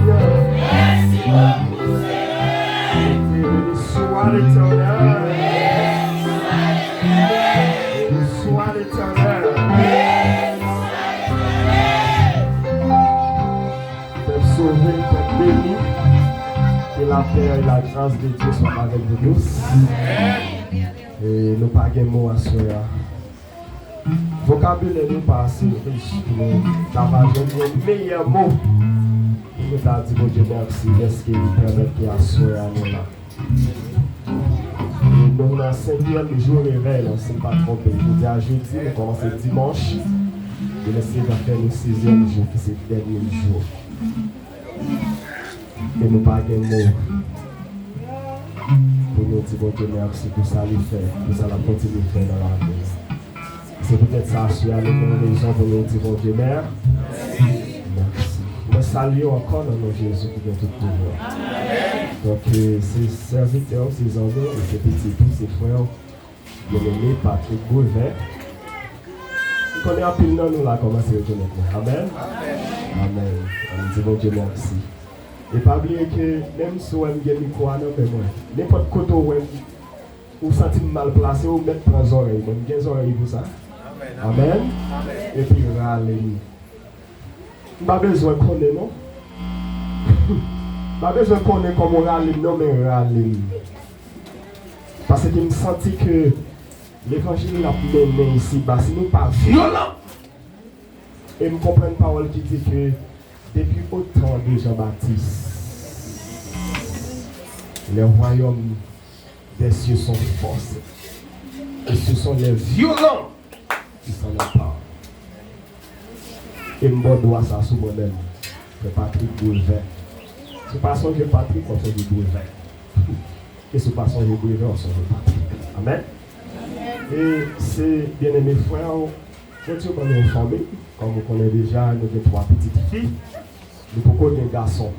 Seigneur. Béni soit l'Éternel. Béni soit l'Éternel. Peuple sauvé, peuple béni. Que la paix et la grâce de Dieu soient avec vous tous. Et nous pas de mots à ce vocabulaire n'est pas assez riche pour nous d'avoir le meilleur mot. Nous avons dit, bon Dieu, merci, est-ce qu'il permet qu'il y ait à nous là. Nous dans le 5e jour réveil, on ne s'est pas trompé. Je dis à jeudi, nous commençons dimanche. Et laissez nous faire le 6e jour, qui c'est le dernier jour. Et nous pas de mots. Pour nous dire, bon Dieu, merci pour ça, lui fait, pour ça, la continue de faire dans la vie. C'est peut-être ça, je suis allé dans les gens pour nous dire, bon Dieu, merci. Nous saluons encore dans nos Jésus qui vient tout pouvoir. Donc, ces serviteurs, ces amis, ces petits, tous ces frères, bien-aimés, Patrick Boulevard, nous connaissons un peu de nous là, comment c'est reconnaître. Amen. Amen. On dit, bon Dieu, merci. Et pas oublier que même si on a un micro, n'importe côté où vous vous sentez mal placé, vous mettez dans les oreilles. Vous avez des oreilles pour ça. Amen. Et puis, râlez. Pas besoin de connaître, non? Pas besoin de connaître comment râler, non, mais râler. Parce que je me sens que l'évangile a mené ici, si nous pas violents. Et je comprends une parole qui dit que depuis autant de Jean-Baptiste, les royaumes des cieux sont forcés. Et ce sont les violents qui s'en emparent. Et je dois ça sous moi-même. C'est Patrick Boulevard. Ce n'est pas son que Patrick, on songe Boulevard. Et ce n'est pas son que Boulevard, on songe Patrick. Amen. Et c'est bien aimé frère, je suis dans une famille, comme vous connaissez déjà, nous avons 3 petites filles. Nous pouvons connaître un garçon.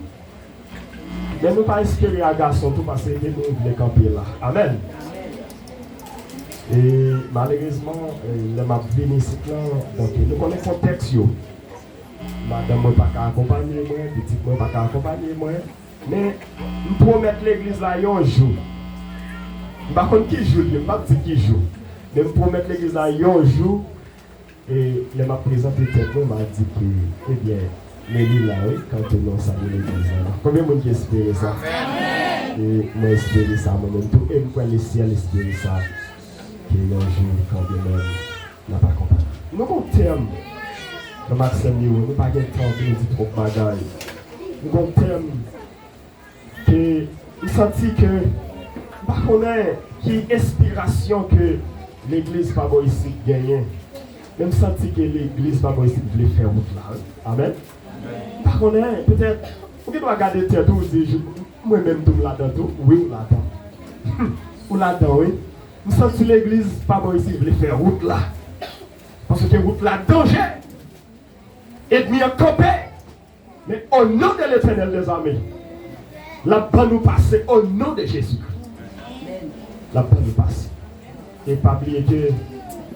Mais nous ne pouvons pas espérer un garçon tout parce que nous voulons camper là. Amen. Et malheureusement, le m'a venu ici, donc nous connaissons le contexte. Madame ne peut pas accompagner moi, petit ne peut pas accompagner moi. Mais nous promettons l'église là un jour. Je ne sais pas qui joue, je ne sais pas qui joue. Mais nous promettons l'église là un jour. Et elle m'a présenté tête, m'a dit que, eh bien, Mélie là, oui, quand nous saluons l'église là. Combien de monde espère ça? Et moi j'espère ça, moi-même tout, et moi le ciel espère ça. Que un jour, quand même, n'a pas compris. Nous avons un terme, le Maxime Liou, nous n'avons pas de temps de dire trop de bagailles. Nous avons un terme que nous sentons que, par contre, qui inspiration que l'église pas ici gagne. Même senti que l'église pas ici voulait faire route là. Amen. Par contre, peut-être, vous devez regarder tête ou dire, moi-même, tout là-dedans, tout. Oui, ou là-dedans. Ou là-dedans, oui. Nous sentons que l'église pas ici voulait faire route là. Parce que route là, danger. Ennemi en campé. Mais au nom de l'Éternel des armées, la bonne nous passe au nom de Jésus. La bonne nous passe. Et pas oublier que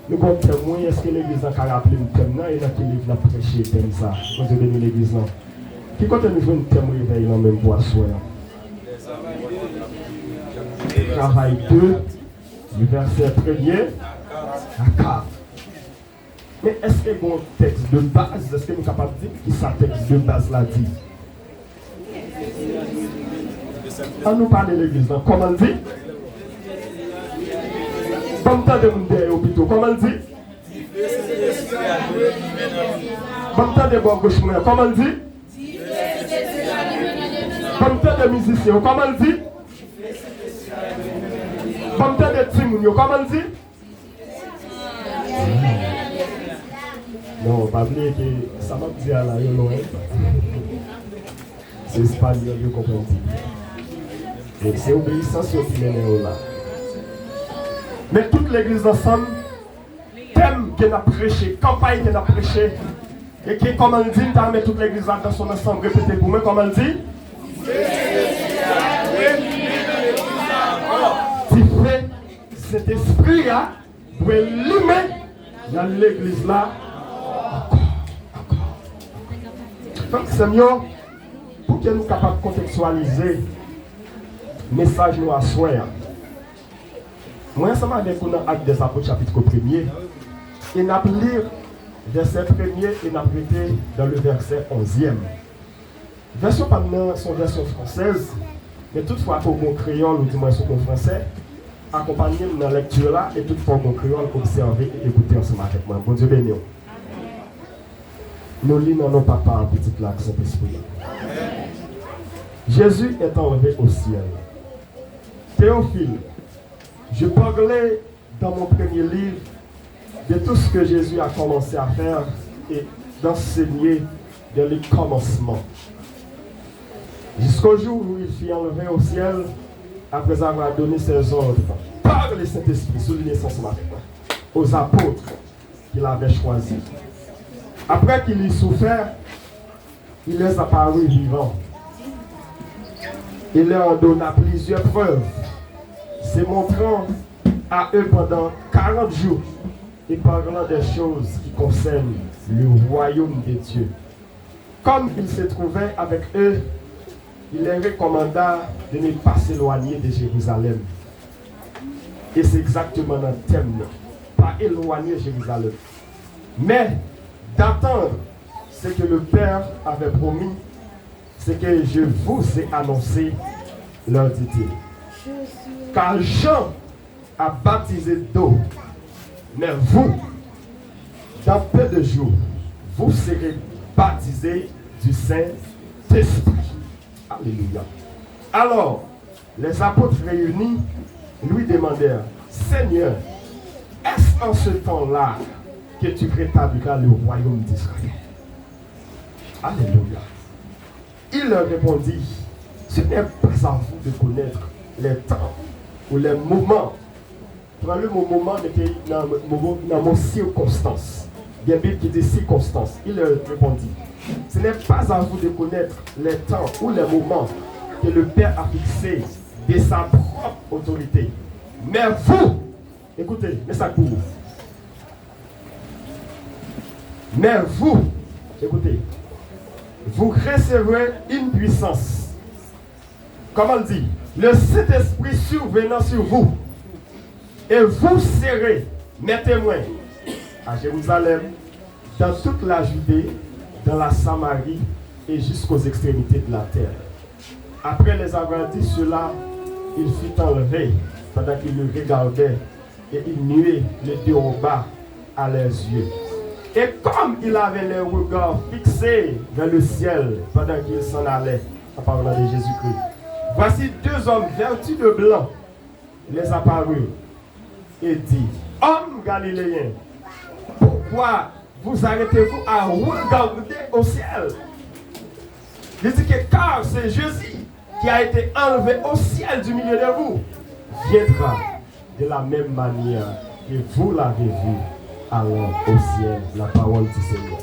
nous avons témoin, est-ce que l'église a rappelé un thème là et dans quel livre a prêché thème ça? Vous avez béni l'église là. Qui compte nous jouer un thème réveil dans même pour asseoir? Travail 2, du verset 1er à 4. Mais est-ce que bon texte de base, est-ce que nous sommes capables de dire qui ça texte de base là dit? On nous parle de l'église là, comment dit? Comme tant de monde est hôpitaux, comment dit? Comme tant de bon gauche, comment dit? Comme tant de musiciens, comment dit? Comme tant de timounios, comment dit? Non, pas oublier que ça m'a dit à la loin. C'est espagnol, vous comprenez? Et c'est obéissance qui est là. Mais toute l'église ensemble, thème qu'elle a prêché, campagne qu'elle a prêché, et qui, comme elle dit, t'as mis toute l'église dans son ensemble, répétez pour moi, comme elle dit. Tu fais cet esprit là, doit l'humain dans l'église là, encore. Donc, Seigneur, pour que nous soyons capables de contextualiser le message nous à soi. Moi, ensemble avec nous dans Actes des Apôtres, chapitre 1er, et nous allons lire verset 1er et nous allons prêter dans le verset 11e. Version maintenant, son version française, mais toutefois pour mon créole ou du moins sur mon français, accompagnez-nous dans la lecture là et toutefois mon créole, observez et écoutez ensemble avec moi. Bon Dieu béni. Nous lisons dans nos papas en petite lac Saint-Esprit. Jésus est enlevé au ciel. Théophile, je parlais dans mon premier livre de tout ce que Jésus a commencé à faire et d'enseigner dès le commencement. Jusqu'au jour où il fut enlevé au ciel, après avoir donné ses ordres par le Saint-Esprit, souligné son matin, aux apôtres qu'il avait choisis. Après qu'il y souffert, il les apparut vivants. Il leur donna plusieurs preuves, se montrant à eux pendant 40 jours et parlant des choses qui concernent le royaume de Dieu. Comme il se trouvait avec eux, il les recommanda de ne pas s'éloigner de Jérusalem. Et c'est exactement notre thème, pas éloigner Jérusalem, mais d'attendre ce que le Père avait promis, ce que je vous ai annoncé, leur dit-il. Car Jean a baptisé d'eau, mais vous, dans peu de jours, vous serez baptisés du Saint-Esprit. Alléluia. Alors, les apôtres réunis lui demandèrent, Seigneur, est-ce en ce temps-là que tu rétabliras le royaume d'Israël? Alléluia. Il leur répondit, ce n'est pas à vous de connaître les temps ou les moments. Prends le mot moment, mettez dans le mot circonstance. Il y a une Bible qui dit circonstance. Il leur répondit, ce n'est pas à vous de connaître les temps ou les moments que le Père a fixés de sa propre autorité. Mais vous, écoutez, mais ça pour vous. Mais vous, écoutez, vous recevrez une puissance. Comment on dit? Le Saint-Esprit survenant sur vous. Et vous serez mes témoins à Jérusalem, dans toute la Judée, dans la Samarie et jusqu'aux extrémités de la terre. Après les avoir dit cela, il fut enlevé pendant qu'il le regardait et il nuait les deux au bas à leurs yeux. Et comme il avait les regards fixés vers le ciel pendant qu'il s'en allait, en parlant de Jésus-Christ, voici deux hommes vêtus de blanc les apparurent et dit, hommes galiléens, pourquoi vous arrêtez-vous à regarder au ciel? Il dit que car c'est Jésus qui a été enlevé au ciel du milieu de vous, viendra de la même manière que vous l'avez vu alors au ciel. La parole du Seigneur.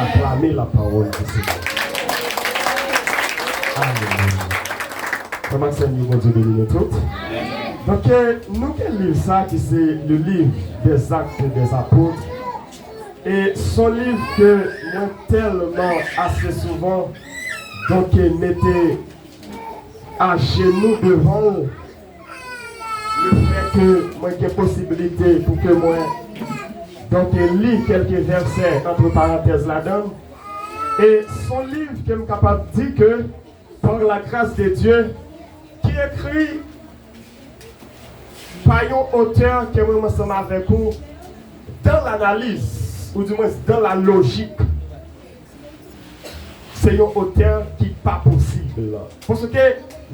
Acclamez la parole du Seigneur. Alléluia. Comment c'est le Dieu béni nous toutes? Donc nous qui lisons ça, qui c'est le livre des Actes des Apôtres, et son livre que moi tellement assez souvent donc mettez à genoux devant le fait que moi j'ai possibilité pour que moi donc lis quelques versets entre parenthèses là-dedans, et son livre qui est capable de dire que par la grâce de Dieu qui écrit par un auteur qui est vraiment ensemble avec vous dans l'analyse ou du moins dans la logique. C'est un auteur qui n'est pas possible. Parce que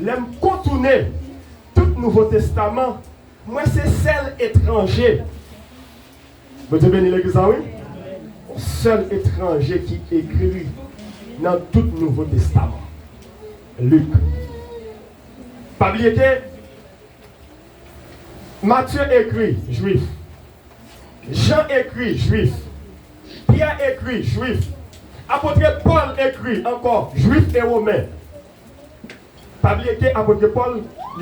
l'aime contourner tout le Nouveau Testament, moi c'est seul étranger. Vous Dieu béni l'église, oui? Seul étranger qui écrit dans tout le Nouveau Testament. Luc. Pas oublier que Matthieu écrit, juif. Jean écrit, juif. Pierre écrit, juif. Apôtre Paul écrit encore, juif et romain. Pas oublier que apôtre Paul,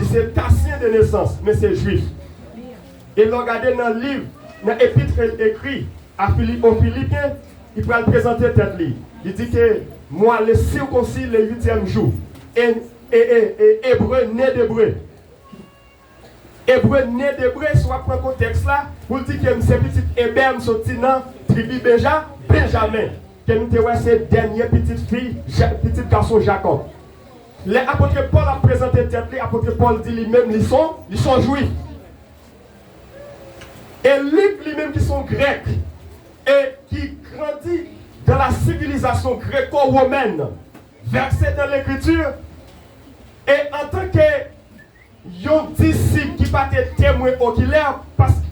c'est Tassien de naissance, mais c'est juif. Et regardez dans le livre, dans l'épître écrit aux Philippiens, il peut le présenter tête. Il dit que moi le circoncis le 8e jour. Et hébreu né d'hébreu. Hébreu né d'hébreu, soit pour le contexte là, pour dire que c'est petit Hébert sorti dans tribu Benjamin. Que nous te voyons ces dernières petites filles, petit garçon Jacob. Les apôtres Paul a présenté tête, les apôtres Paul dit lui-même, ils sont juifs. Et lui-même qui sont grecs et qui grandit dans la civilisation gréco-romaine, versé dans l'écriture, et en tant que un disciple qui pas être témoin oculaire,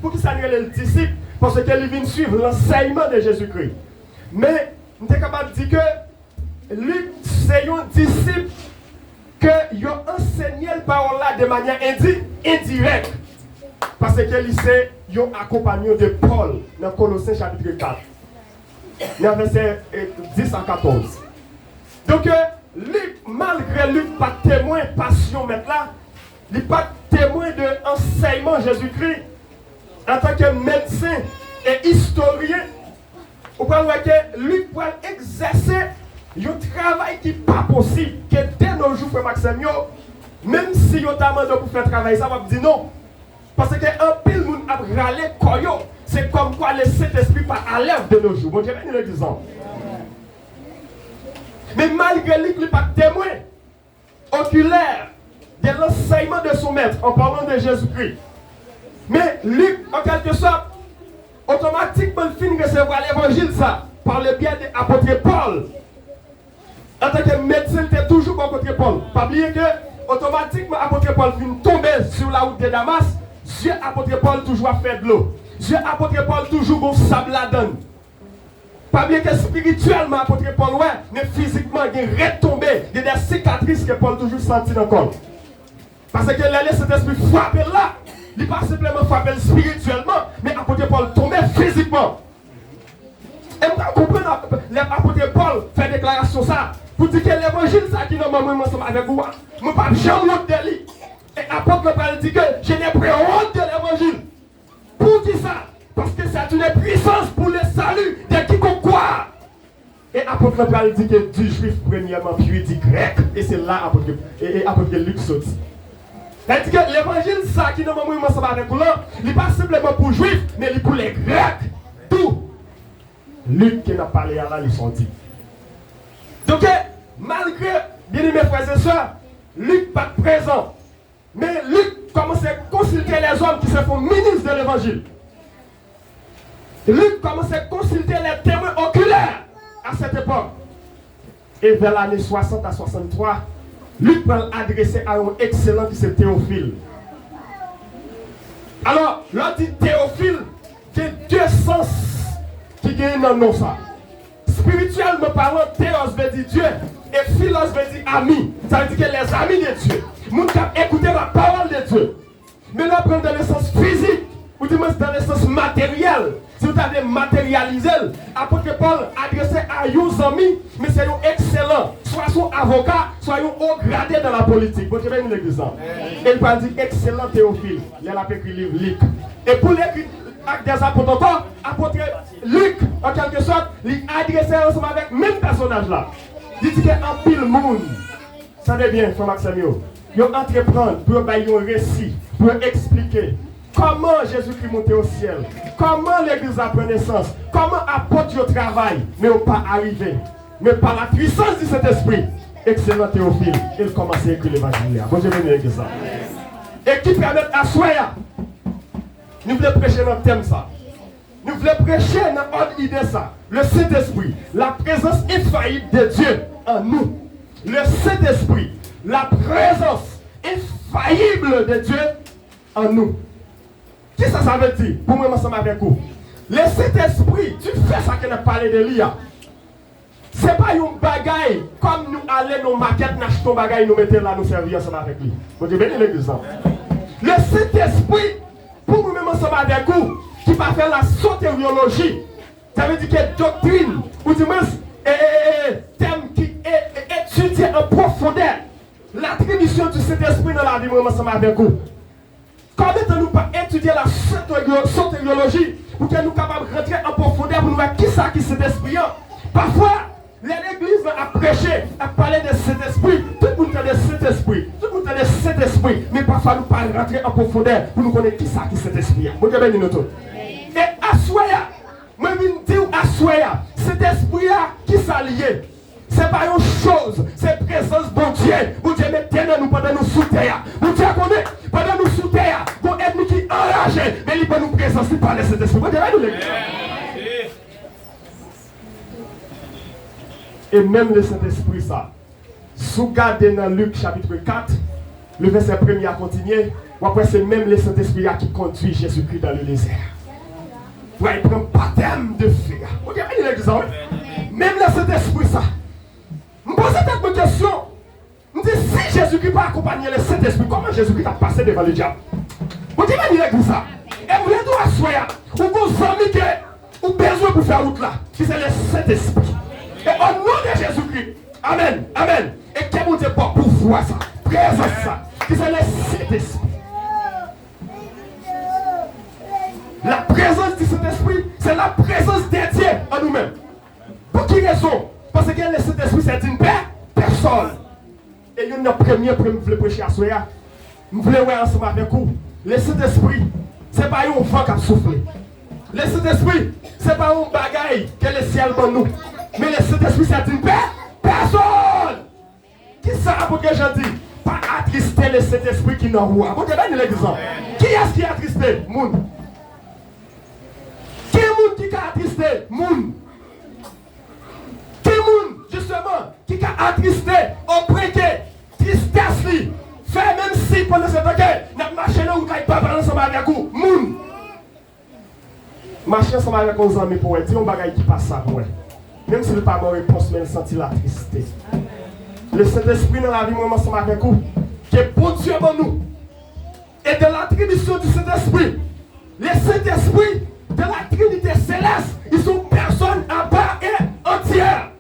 pour qui ça le disciple, parce qu'il vient suivre l'enseignement de Jésus-Christ. Mais nous sommes capables de dire que lui, c'est un disciple que a enseigné la parole là de manière indirecte. Parce que c'est un accompagnant de Paul dans Colossiens chapitre 4. Dans verset 10 à 14. Donc, lui, malgré lui, pas témoin passion maintenant là, il n'est pas témoin de l'enseignement Jésus-Christ en tant que médecin et historien. Vous pouvez voir que lui peut exercer un travail qui n'est pas possible, que dès nos jours, frère Maxime, même si vous avez demandé pour faire travail, ça va dire non. Parce qu'un pile monde a râlé, c'est comme quoi le Saint-Esprit pas à l'œuvre de nos jours. Bon Dieu, nous le disons. Mais malgré lui, il n'est pas témoin oculaire de l'enseignement de son maître en parlant de Jésus-Christ. Mais Luc, en quelque sorte, automatiquement, il finit de recevoir l'évangile ça, par le biais de l'apôtre Paul. En tant que médecin, il était toujours l'apôtre Paul. Pas oublier que, automatiquement, l'apôtre Paul finit tomber sur la route de Damas. Dieu, apôtre Paul, toujours a fait de l'eau. Dieu, apôtre Paul, toujours au sable la donne. Pas bien que spirituellement, apôtre Paul, ouais, mais physiquement, il est retombé. Il y a des cicatrices que Paul toujours senti dans le corps. Parce que l'aile cet esprit frappé là, il n'est pas simplement frappé spirituellement, mais apôtre Paul tombé physiquement. Et vous comprenez, l'apôtre Paul fait déclaration ça, pour dire que l'évangile, ça qui normalement ensemble avec vous, je ne peux pas jamais honte de lui. Et apôtre Paul dit que je n'ai pris honte de l'évangile. Pour qui ça? Parce que c'est une puissance pour le salut de quiconque croit. Et apôtre Paul dit que du juif premièrement, puis du grec. Et c'est là apôtre Luc saute. Il dit que l'évangile, ça qui normalement ensemble avec vous, il n'est pas simplement pour les juifs, mais il est pour les grecs. Tout. Luc qui n'a pas parlé à là, ils sont dit. Donc, malgré, bien aimés frères et sœurs, Luc n'est pas présent. Mais Luc commence à consulter les hommes qui se font ministres de l'évangile. Luc commence à consulter les témoins oculaires à cette époque. Et vers l'année 60 à 63, Luc va adresser à un excellent qui c'est Théophile. Alors, l'on dit Théophile, il y a deux sens qui gagnent dans le nom ça. Spirituellement parlant, Théos veut dire Dieu et Philos veut dire ami. Ça veut dire que les amis de Dieu. Nous avons écouté la parole de Dieu. Mais là, prendre dans le sens physique, ou du moins dans le sens matériel. Si vous avez matérialisé, apôtre Paul adressé à vos amis, mais c'est un excellent, soit son avocat, soit un haut gradé dans la politique. Vous avez l'église. Et il va dire excellent Théophile. Il a écrit le livre Luc. Et pour l'écrire avec des apôtres encore, apôtre Luc, en quelque sorte, il adressé ensemble avec le même personnage là. Il dit qu'en pile monde, ça va bien, Frère Maxime. Ils entreprennent pour faire un récit, pour expliquer comment Jésus-Christ monté au ciel, comment l'église a pris naissance, comment apporte le travail, mais on pas arrivé. Mais par la puissance de cet esprit, excellent Théophile, il commence à écrire l'évangile. Bon, je vais dire ça. Et qui permet à soi, nous voulons prêcher dans le thème ça. Nous voulons prêcher dans notre idée ça. Le Saint-Esprit, la présence infaillible de Dieu en nous. Le Saint-Esprit, la présence infaillible de Dieu en nous. Qu'est-ce que ça veut dire? Pour moi, ensemble avec vous. Le Saint-Esprit, tu fais ça qu'on a parlé de lui. Ce n'est pas un bagaille comme nous allons nos maquettes, nous achetons un bagaille, nous mettons là, nous servir ensemble avec lui. Vous devez bénir l'église. Le Saint-Esprit, pour nous-mêmes ensemble avec vous, qui va faire la soteriologie, ça veut dire que doctrine, ou du moins, thème qui est étudié en profondeur, l'attribution du Saint-Esprit dans la vie, nous ensemble avec vous. Comment nous pas étudier la soteriologie pour que nous soyons capables de rentrer en profondeur pour nous voir qui ça qui c'est esprit. Parfois, l'église a prêché, a parlé de Saint-Esprit. Tout le monde a de Saint-Esprit. Tout le monde a de Saint-Esprit. Mais parfois, nous ne pouvons pas rentrer en profondeur pour nous connaître qui ça qui est Saint-Esprit. Vous avez bien dit. Et Assoya, moi, je dis Assoya, Saint-Esprit qui s'allie. Ce n'est pas une chose, c'est présence bon Dieu. Bon Dieu met dans nous pendant nous sous terre. Bon Dieu connaît, pendant nous sous terre, bon ennemi qui enragé, mais il peut nous présence, il parle de cet esprit. Bon Dieu, nous l'église. Et même le Saint-Esprit, ça, si vous regardez dans Luc chapitre 4, le verset 1er a continué, ou après c'est même le Saint-Esprit qui conduit Jésus-Christ dans le désert. Pour il prend baptême de feu. Vous voyez l'exemple? Même le Saint-Esprit, ça. Je me pose cette question. Je me dis, si Jésus-Christ pas accompagner le Saint-Esprit, comment Jésus-Christ a passé devant le diable? Vous dites, il ça. Et vous voulez tout assurer, ou vos amis qui ont besoin pour faire route là, qui c'est le Saint-Esprit. Et au nom de Jésus-Christ, Amen, Amen. Et que vous dites pour voir ça, présence ça, qui c'est le Saint-Esprit. La présence du Saint-Esprit, c'est la présence de Dieu en nous-mêmes. Pour qui raison? Parce que le Saint-Esprit, c'est une personne. Et il y a une première pour me prêcher à Soya. Je voulais voir ensemble avec vous. Le Saint-Esprit, ce n'est pas un vent qui a soufflé. Le Saint-Esprit, ce n'est pas un bagaille que le ciel donne nous. Mais le Saint-Esprit, c'est une personne. Qui ça pour que je dis? Pas attrister le Saint-Esprit qui n'en voit. Vous avez l'exemple. Qui est-ce qui a attristé? Moun. Qui est moun qui a attristé? Moun. Qui est moun, justement, qui a attristé, oppressé, tristesse li. Fait même si pendant ce temps que nous marchons là où nous ne pas parler ensemble avec vous. Moun. Marcher ensemble avec nos amis pour dire un bagage qui passe ça pour eux. Même si le pas bonne réponse, mais il sentit la tristesse. Le Saint-Esprit dans la vie, moi, ensemble avec vous, qui est bon Dieu pour nous. Et de l'attribution du Saint-Esprit, les Saint-Esprit de la Trinité céleste, ils sont personnes à part et entière.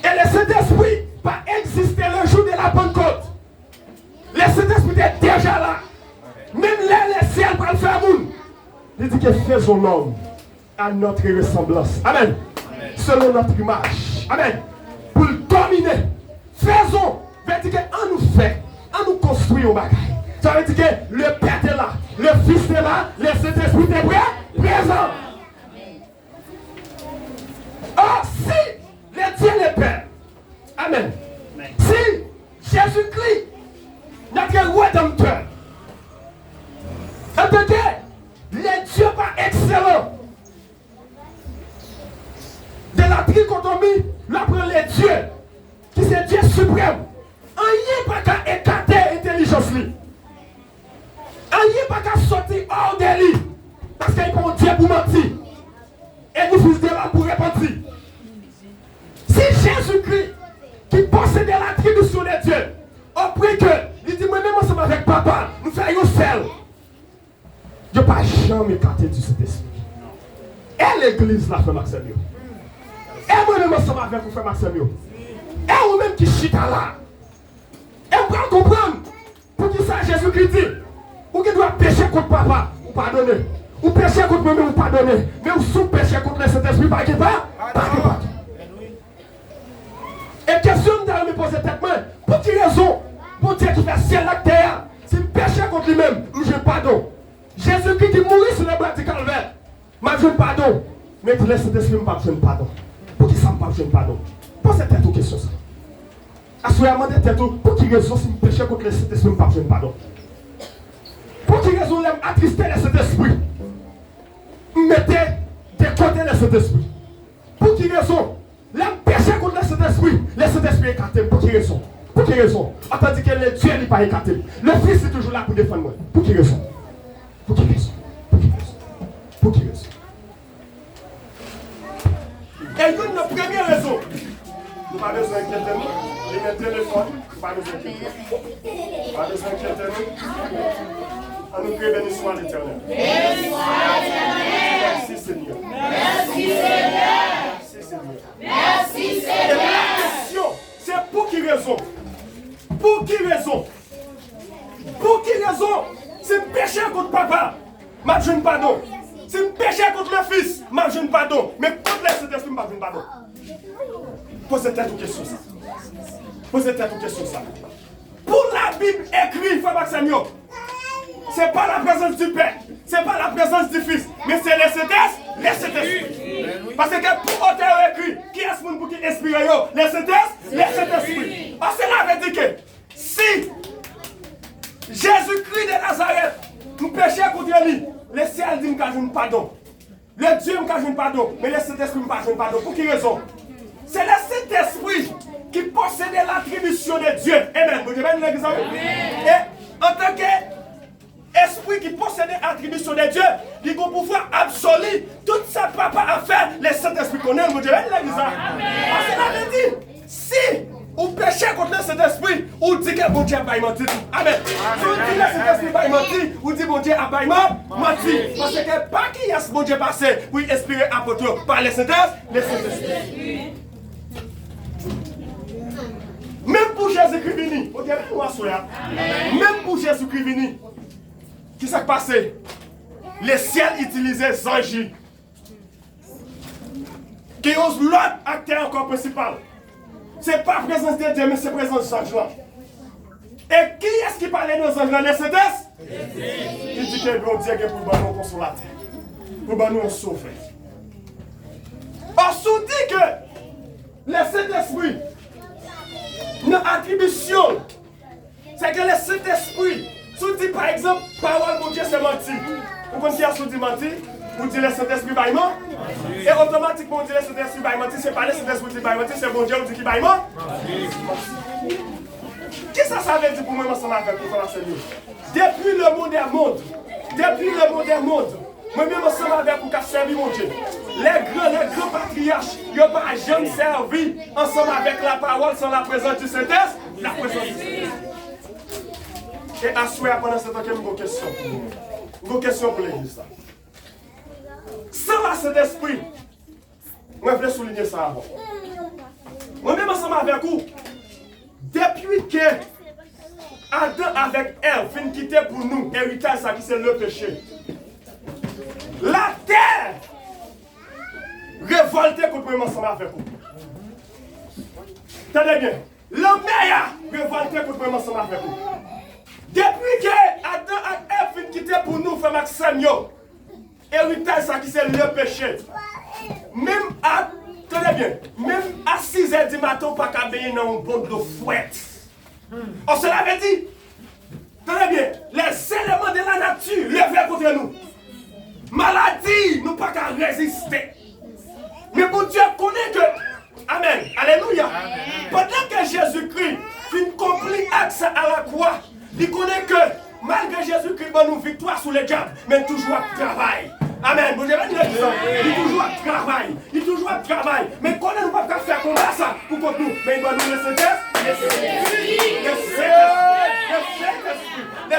Et le Saint-Esprit va exister le jour de la Pentecôte. Le Saint-Esprit est déjà là. Même là, le ciel va le faire moun. Il dit que faisons l'homme à notre ressemblance. Amen. Amen. Selon notre image. Amen. Pour le dominer. Faisons. Ça veut dire qu'on nous fait. On nous construit au bagaille. Ça veut dire que le Père est là. Le Fils est là. Le Saint-Esprit est présent. Or, si le Dieu le Père. Amen. Amen. Si Jésus-Christ, notre Rédempteur, entendez, les dieux pas excellents de la trichotomie, là prend les dieux, qui c'est Dieu suprême. Rien pas qu'à écarter l'intelligence. Rien pas qu'à sortir hors de lui. Parce qu'il y a un Dieu pour mentir. Et nous fils de là pour répondre. Si Jésus-Christ, qui possède l'attribution de Dieu, après que, il dit, moi-même ensemble avec papa, nous faisons seul. Je ne peux pas jamais écarter du Saint-Esprit. Et l'église là, fait Maximio. Et moi-même ensemble avec vous, fait Maximio. Et vous-même qui chita là. Et vous pouvez comprendre. Pour qui ça, Jésus-Christ dit, ou qui doit pécher contre papa, ou pardonner. Ou pécher contre moi-même, ou pardonner. Mais ou sous pécher contre le Saint-Esprit, pas qui pas. Et question de me poser tête, pour quelle raison, pour Dieu qui fait ciel la terre, s'il péché contre lui-même, je pardon. Jésus-Christ qui mourit sur le bras du calvaire, m'a besoin de pardon. Mais pour le Saint-Esprit, je n'ai pas besoin de pardon. Pour qui ça, je n'ai pas besoin de pardon? Posez tête aux questions. Assoyez-moi de tête, pour quelle raison, si je péché contre le Saint-Esprit, je n'ai pas besoin de pardon? Pour quelle raison, j'aime attrister le Saint-Esprit? Mettez de côté le Saint-Esprit. Pour quelle raison? L'homme péché contre le Saint-Esprit est écarté. Pour quelle raison? Pour quelle raison? Tandis que le Dieu n'est pas écarté. Le Fils est toujours là pour défendre moi. Pour quelle raison? Pour quelle raison? Pour quelle raison? Pour quelle raison? Et nous, notre première raison, nous n'avons pas besoin d'inquiéter nous. Et notre téléphone, nous n'avons pas besoin d'inquiéter nous. Pas besoin d'inquiéter nous. On nous prie, béni soit l'Éternel. Béni soit l'Éternel. Merci Seigneur. Merci Seigneur. Merci Seigneur. Et la question, c'est pour qui raison? Pour qui raison? Pour qui raison? C'est péché contre papa. Ma jeune pardon. Si je péché contre le Fils, je ne pardon. Mais contre le Saint-Esprit, je ne pardon. Posez-toi une question ça. Posez-toi une question ça. Pour la Bible écrite, Frère Maxime, ce n'est pas la présence du Père, ce n'est pas la présence du Fils, mais c'est le Saint-Esprit. Parce que pour auteur écrit, qui est-ce pour qui inspire le Saint-Esprit. Parce que cela veut dire que si Jésus-Christ de Nazareth nous péchait contre lui, le ciel dit que je ne pardon. Le Dieu me cache pardon, mais le Saint-Esprit me cache pardon. Pour quelle raison? C'est le Saint-Esprit qui possède l'attribution de Dieu. Amen. Vous avez un exemple? Et en tant qu'esprit qui possède l'attribution de Dieu, il a pouvoir absolu tout ça papa à faire, le Saint-Esprit connaît. Vous avez un exemple? Parce que là, je dis, si vous péchez contre le Saint-Esprit, vous dites que bon Dieu a pas menti. Amen. Si vous dites que le Saint-Esprit n'a pas menti, vous dites que bon Dieu a pas menti. Parce que pas qui est ce bon Dieu passé pour inspirer apôtre par le Saint-Esprit. Même pour Jésus-Christ venu, même pour Jésus-Christ venu, qui s'est passé? Le ciel utilisait Zangi, qui est l'autre acteur encore principal. Ce n'est pas la présence de Dieu, mais c'est la présence de Zangi. Et qui est-ce qui parlait de Zangi? Le Saint-Esprit? Il dit que bon Dieu est pour nous consolateur, pour nous sauver. On se dit que le Saint-Esprit, notre attribution, c'est que le Saint-Esprit, si on dit par exemple, parole de Dieu c'est menti. Vous connaissez ce que dit menti? Vous dites le Saint-Esprit va mentir. Et automatiquement on dit le Saint-Esprit va mentir. Ce n'est pas le Saint-Esprit qui va mentir, c'est bon Dieu qui dit qu'il va mentir. Qu'est-ce que ça veut dire pour moi ensemble avec vous, frère Seigneur? Depuis le monde, moi-même ensemble avec vous qui servi mon Dieu. Les grands patriarches, ils n'ont pas jamais servi ensemble avec la parole sans la présence du Saint-Esprit. La présence du Saint-Esprit. Et à souhait, pendant ce temps, j'ai une question pour vous. Une question pour l'église. Sans la Saint-Esprit, moi je vais souligner ça avant. Moi-même ensemble avec vous, depuis que Adam avec Ève fin quitter pour nous, héritage ça qui c'est le péché. La terre révoltée contre moi ensemble avec vous. Tenez bien, l'homme révolté contre moi ensemble avec vous. Depuis que Adam et Ève fin quitter pour nous, frère Maxime, héritage ça qui c'est le péché. Même à, tenez bien, même à 6h du matin, on ne peut pas baigner dans un bon de fouette. On se l'avait dit. Tenez bien, les éléments de la nature levés contre nous. Maladie, nous ne pouvons pas résister. Mais bon Dieu connaît que. Amen. Alléluia. Amen. Pendant que Jésus-Christ finit compris accès à la croix, il connaît que malgré Jésus-Christ, nous avons victoire sur les diables, mais toujours à travail. Amen. Vous avez dit ça. Il toujours à travail. Il toujours à travail. Mais quand on ne peut pas faire comme ça pour contre nous, mais il va nous laisser test. Le Saint-Esprit. Et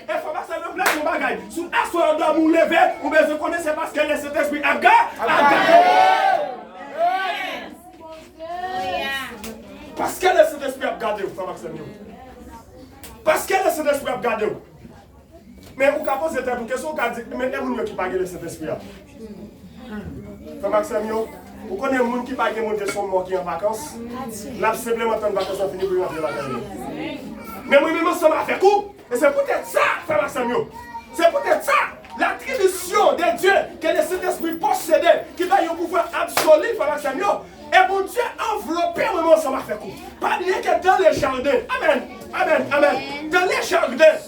il faut pas se lever pour bagaille. Si on doit nous lever, ou bien je connais c'est parce que le Saint-Esprit a gagné. Parce que le Saint-Esprit a gardé, frère Maxime. Parce que le Saint-Esprit a gardé. Mais vous pouvez poser une question, vous dites, mais il y a des gens qui pagent le Saint-Esprit. Frère Maxime, vous connaissez des gens qui pagent monter son mort qui est en vacances? Là, simplement, en vacances, on finit pour rentrer la carrière. Mais moi-même, je suis avec vous. Et c'est peut-être ça, frère Maxime. C'est peut-être ça, l'attribution de Dieu que le Saint-Esprit possédait, qui va y avoir pouvoir absolu, frère Maxime. Et mon Dieu enveloppé moi ensemble avec vous. Pas bien que dans les jardins. Amen. Amen. Amen. Dans les jardins.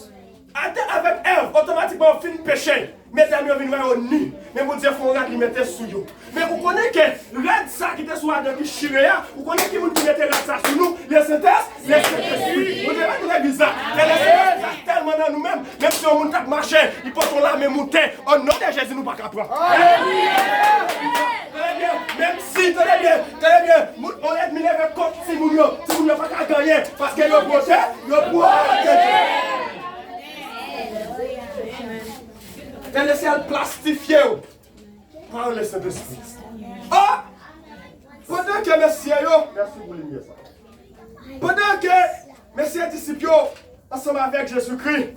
Adam avec Ève, automatiquement, on finit péché. Mais amis viennent voir au nid. Mais mon Dieu, il faut qu'on mette sous nous. Mais vous connaissez que red ça qui était sur Adam qui chirait, vous connaissez qui mettait red ça sur nous, les Saint-Esprit, les Saint-Esprit. Vous devez nous bizarre. Mais les Saint-Esprit tellement dans nous-mêmes, même si on monte marché, il faut qu'on la même monter. Au nom de Jésus, nous ne pouvons pas prendre. Même si, tenez bien, on est mis avec compte si vous n'avez pas gagner, parce que le projet, et laissez le plastifier par le Saint-Esprit. Oh! Pendant que messieurs, merci pour les ça. Pendant que messieurs disciples ensemble avec Jésus-Christ,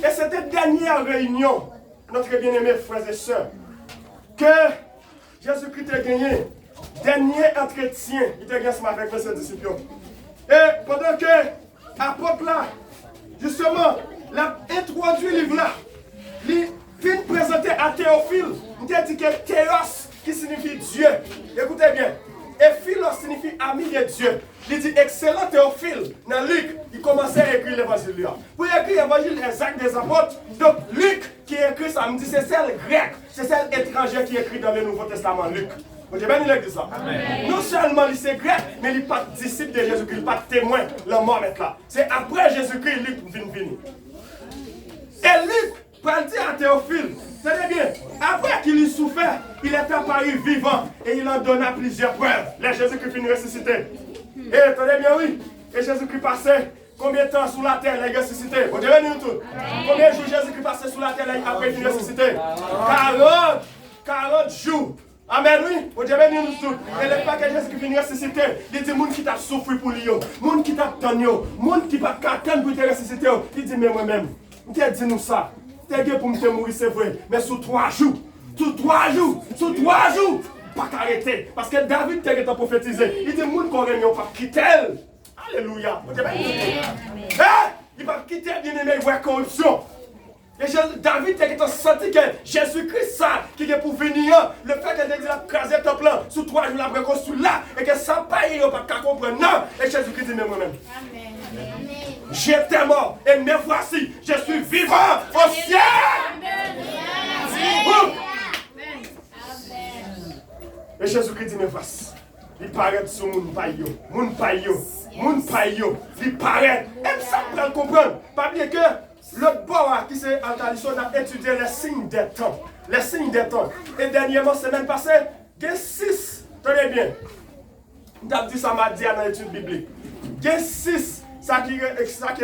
et c'était la dernière réunion notre bien-aimé frères et sœurs, que Jésus-Christ a gagné dernier entretien, il a gagné ce matin avec ses disciples. Et pendant que l'apôtre là, justement, l'a introduit le livre là, il vient présenter à Théophile, il a dit que Théos, qui signifie Dieu. Écoutez bien. Et Philos signifie ami de Dieu. Il dit excellent Théophile. Dans Luc, il commençait à écrire l'évangile. Pour écrire l'évangile des actes des apôtres, donc Luc qui écrit ça, me dit c'est celle grecque, c'est celle étrangère qui écrit dans le Nouveau Testament, Luc. Vous avez bien dit ça? Amen. Non seulement il est grec, mais il n'est pas disciple de Jésus-Christ, il n'est pas témoin, le mort est là. C'est après Jésus-Christ, Luc vient venir. Et Luc, pour le dire à Théophile, tenez bien, après qu'il ait souffert, il est apparu vivant et il en donna plusieurs preuves. Là, Jésus-Christ finit ressuscité. Et tenez bien, oui, et Jésus-Christ passait combien de temps sous la terre, il est ressuscité? Vous direz nous tout. Combien de jours Jésus-Christ passait sous la terre après qu'il est ressuscité? 40 jours. Amen, oui, vous direz nous tout. Et le pas que Jésus-Christ finit ressuscité, il dit, moun qui t'a souffert pour lui, moun qui t'a tenu, moun qui t'a attendre pour te ressusciter, il dit, mais moi-même, qui a dit nous ça? T'es bien pour me mourir, c'est vrai, mais sous 3 jours, pas qu'arrêter. Parce que David t'a prophétisé. Il dit, moun qu'on réunion, pas quitter. Alléluia. Il va quitter bien-aimé, il voit corruption. Et David t'a senti que Jésus-Christ, ça, qui est pour venir, le fait qu'elle a crasé ton plan, sous 3 jours, la reconstruit là, et que ça pas, il n'y a pas qu'à comprendre. Non, et Jésus-Christ dit, mais moi-même. J'étais mort, et me voici, je suis vivant au ciel. Et Jésus-Christ dit, me voici. Il paraît sur mon paillot, il paraît. Et ça, pour le comprendre. Pas bien que l'autre bois qui s'est en tradition a étudié les signes des temps. Les signes des temps. Et dernièrement, semaine passée, il y a 6. Tenez bien. On dit ça m'a dit dans l'étude biblique. Il y a 6. Ça qui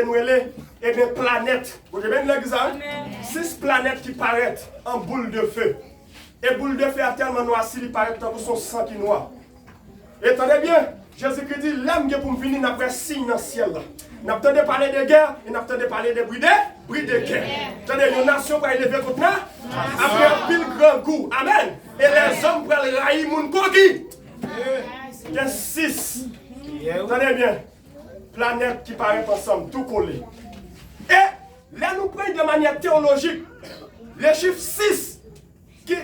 nous est, et bien planètes. Vous avez bien l'exemple? 6 planètes qui paraissent en boule de feu. Et boule de feu a tellement noirci, il paraît que son sang qui est noir. Et attendez bien, Jésus-Christ dit, l'âme qui est pour me venir après signe dans le ciel. Nous avons parler de guerre, et nous avons parler de bruit de guerre. Attendez, une nation va élever contre nous, après un pile grand coup. Amen. Et les hommes pour le raïr mon coquille. Il y a 6. Attendez bien. Planètes qui paraissent ensemble, tout collé. Et là, nous prenons de manière théologique les chiffres 6.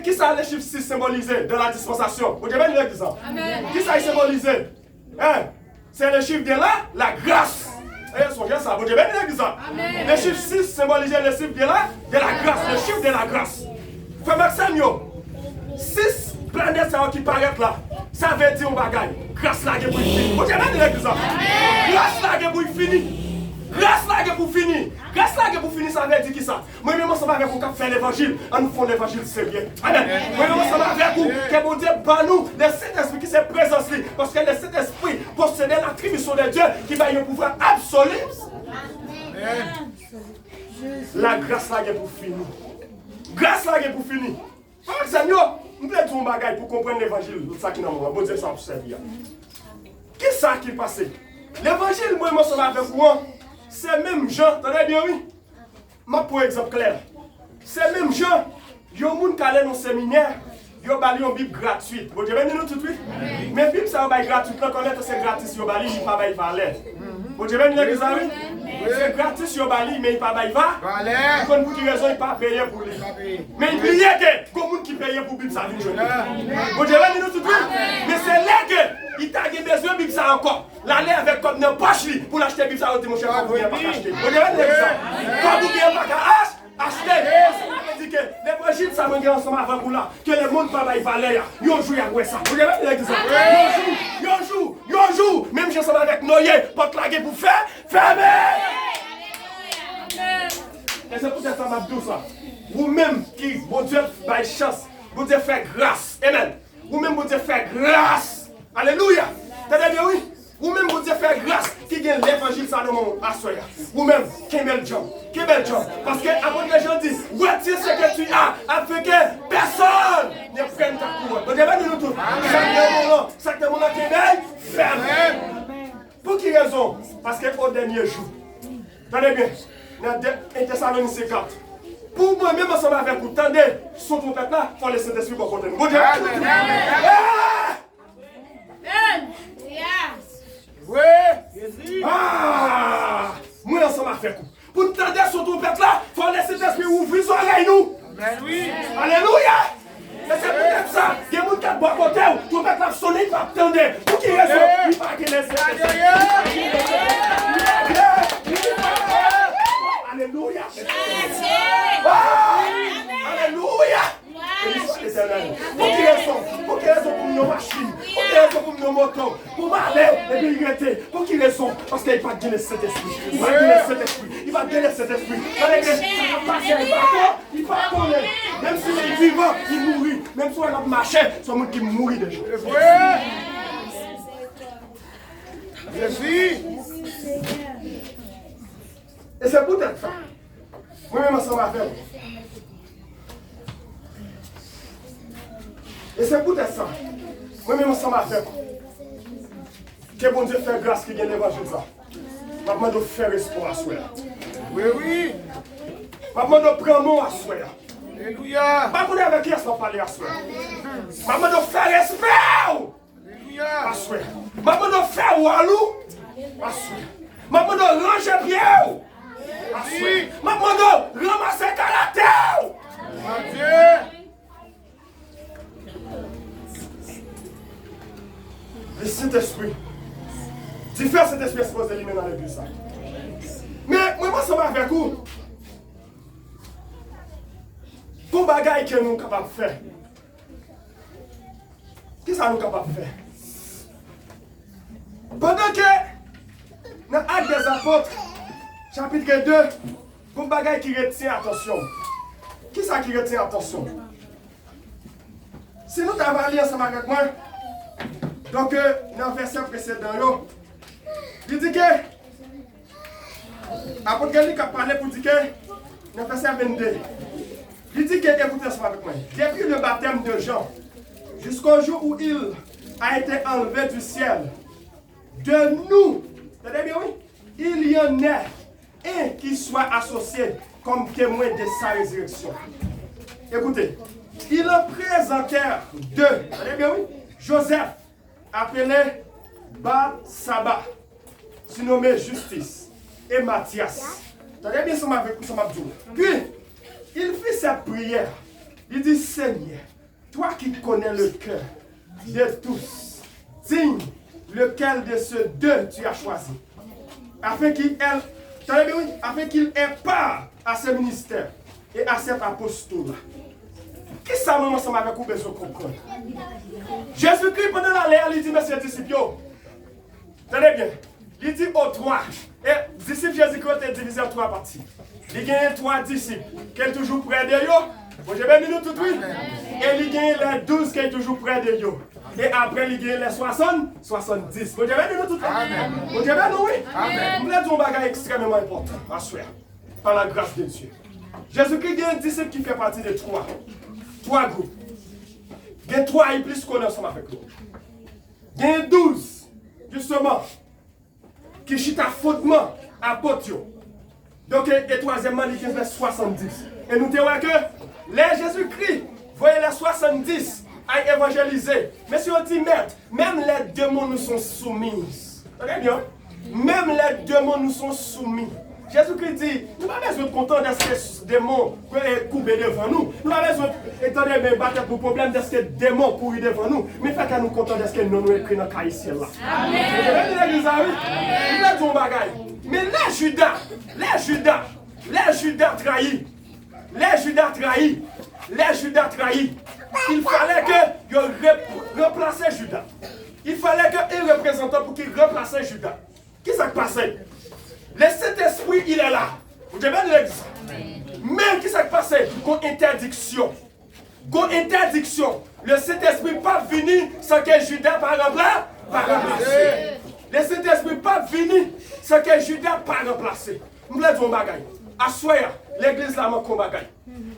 Qui ça les chiffres 6 symbolisés dans la dispensation? Vous avez bien l'exemple. Qui ça est symbolisé? Hein? C'est le chiffre de la grâce. Et ça, vous avez bien l'exemple. Les chiffres 6 symbolisent le chiffre de la grâce. Le chiffre de la grâce. Frère Maxime, 6 planètes qui paraissent là. Ça veut dire un bagage. Grâce là, pour finir. Vous avez bien l'exemple. Grâce là, pour finir. Grâce là, pour finir. Grâce là, pour finir, ça veut dire qui ça? Moi-même, ça va avec vous qui faire l'évangile. On nous fait l'évangile sérieux. Amen. Moi-même, ça va avec vous que mon Dieu bat nous, le Saint-Esprit qui s'est présent. Parce que le Saint-Esprit possède l'attribution de Dieu qui va y un pouvoir absolu. La grâce là, pour finir. Grâce là, pour finir. Seigneur, nous voulons dire un bagage pour comprendre l'évangile. Ça qui n'a pas. Bon Dieu, ça pour servir. Qui ça qui passe? L'évangile, moi, ça va avec vous. C'est même gens, attendez bien, oui. Moi, pour exemple clair. C'est même gens, il y a des gens qui allaient dans le séminaire, ils ont une Bible gratuite. Vous avez dit nous tout de suite? Mais la Bible, ça va être gratuit. Quand on est c'est gratis, il n'y a pas de valeur. Vous avez dit les amis? C'est gratis sur Bali, mais il n'y a pas de valeur. Pour quelle raison il n'y a pas payé pour lui? Mais il y a des gens qui payent pour la Bible, ça vient de jouer. Vous avez dit nous tout de suite? Mais c'est là que il t'a besoin de Bible, ça encore. L'aller avec comme une poche pour l'acheter Bible, ça va dire mon cher, vous ne pouvez pas acheter. Vous avez dit ça? Quand vous ne pouvez pas acheter, l'évangile, ça va ensemble avant vous là. Que le monde ne va pas y valeur. Ils ont joué avec ça. Vous avez dit ça? Ils jouent. Même si ensemble avec Noé, pour claquer pour faire, fermez. Et c'est pour ça que ça m'a dit ça. Vous-même qui, bon Dieu, by chance, bon Dieu fait grâce. Amen. Vous-même, bon Dieu fait grâce. Alléluia. T'as bien oui? Vous-même, bon Dieu fait grâce qui gagne l'évangile ça dans mon assoya. Vous-même, quel bel job. Parce que avant que les gens disent, retire ce que tu as, afin que personne ne prenne ta couronne. Vous avez dit nous tout. Chaque moment qui est ferme. Pour quelle raison? Parce qu'au dernier jour, tenez bien, dans 1 Thessaloniciens 4, Pour moi-même, ensemble avec vous, tendez, son trompette là, il faut laisser l'esprit pour côté. Bon Dieu. Oui. Ah! Moi, ensemble avec vous. Pour tendre son trompette là, il faut laisser l'esprit ouvrir son oreille nous. Alléluia. Et c'est peut-être ça. Il y a des gens qui boivent côté, trompette là, sonner, il va tendre. Pour qui raison? Il va laisser l'esprit. Alléluia. Alléluia. Pour qui raison? Pour quelle raison pour nos machines? Pour quelle raison pour nos motos? Pour m'aller et puis regretter. Pour qui raison? Parce qu'il va donner cet esprit. Il va donner cet esprit. Il va donner cet esprit. Il va connaître. Même s'il est vivant, il mourit. Même si on a marché, c'est un qui mourit déjà. Et c'est peut-être ça. Moi-même, ça va faire. Et c'est peut-être ça. Moi-même, ça va faire. Que bon Dieu fait grâce qui gagne l'évangile ça. Maman doit faire espoir à soi. Oui. Maman doit prendre mon à soi. Alléluia. Pas qu'on est avec qui elle va parler à soi. Maman doit faire espoir. Alléluia. À soi. Maman doit faire walou. À soi. Maman doit ranger bien. Maman doit ramasser caractère. Le Saint-Esprit. Diffère cet esprit supposé éliminer dans l'église. Mais moi, ça va avec vous. Pour bagaille que nous sommes capables de faire. Qu'est-ce que nous sommes capables de faire? Pendant que dans l'Acte des Apôtres, chapitre 2, pour bagaille qui retient attention. Qui ça qui retient attention? Si nous avons lu ensemble avec moi, donc dans le verset précédent, il dit que, apôtre Luc a parlé pour dire que, dans le verset 22, il dit que, écoutez ensemble avec moi, depuis le baptême de Jean, jusqu'au jour où il a été enlevé du ciel, de nous, entendez bien, oui? Il y en a un qui soit associé comme témoin de sa résurrection. Écoutez, ils présentèrent deux, entendez bien, oui? Joseph, appelé Barsaba, surnommé Justice, et Matthias. Entendez bien ça avec vous, puis, il fit cette prière. Il dit, Seigneur, toi qui connais le cœur de tous, digne lequel de ces deux tu as choisi, afin qu'il ait part à ce ministère et à cet apostolat. Qui ça m'a ensemble avec vous besoin de comprendre? Jésus-Christ, pendant la lettre, il dit, mes disciples, tenez bien, il dit aux trois, et disciples Jésus-Christ est divisé en trois parties. Il y a trois disciples qui sont toujours près de eux. Bon, j'ai 20 minutes tout de suite. Et il y a les 12 qui sont toujours près de eux. Et après, il y a les 60, 70. Bon, j'ai 20 minutes tout de suite. Bon, j'ai 20 minutes, oui. Vous voulez dire un bagage extrêmement important, à souhait, par la grâce de Dieu. Jésus-Christ a un disciple qui fait partie de trois groupes. Il y a trois et plus qu'on est ensemble avec nous. Il y a 12, justement, qui chita fautement à Potio. Donc, et troisièmement, il y a 70. Et nous disons que les Jésus-Christ, voyez les 70 à évangéliser. Mais si on dit, même les démons nous sont soumis. Très bien. Même les démons nous sont soumis. Jésus-Christ dit, nous n'avons pas besoin de content de ces démons courbés devant nous. Nous n'avons pas besoin de battre pour problème de ces démons courir devant nous. Mais fait que nous contents de ce que nous écrit dans le cas ici. Mais les Judas trahis, il fallait qu'ils remplaçaient Judas. Il fallait qu'ils représentaient pour qu'ils remplaçaient Judas. Qu'est-ce qui s'est passé? Le Saint-Esprit, il est là. Vous devez le dire. Mais qu'est-ce qui s'est passé? Interdiction. Le Saint-Esprit n'est pas venu sans que Judas par remplacer. Le Saint-Esprit n'est pas venu sans que Judas par remplacer. Je vous dis un bagage. À soir, l'église a manqué un bagage.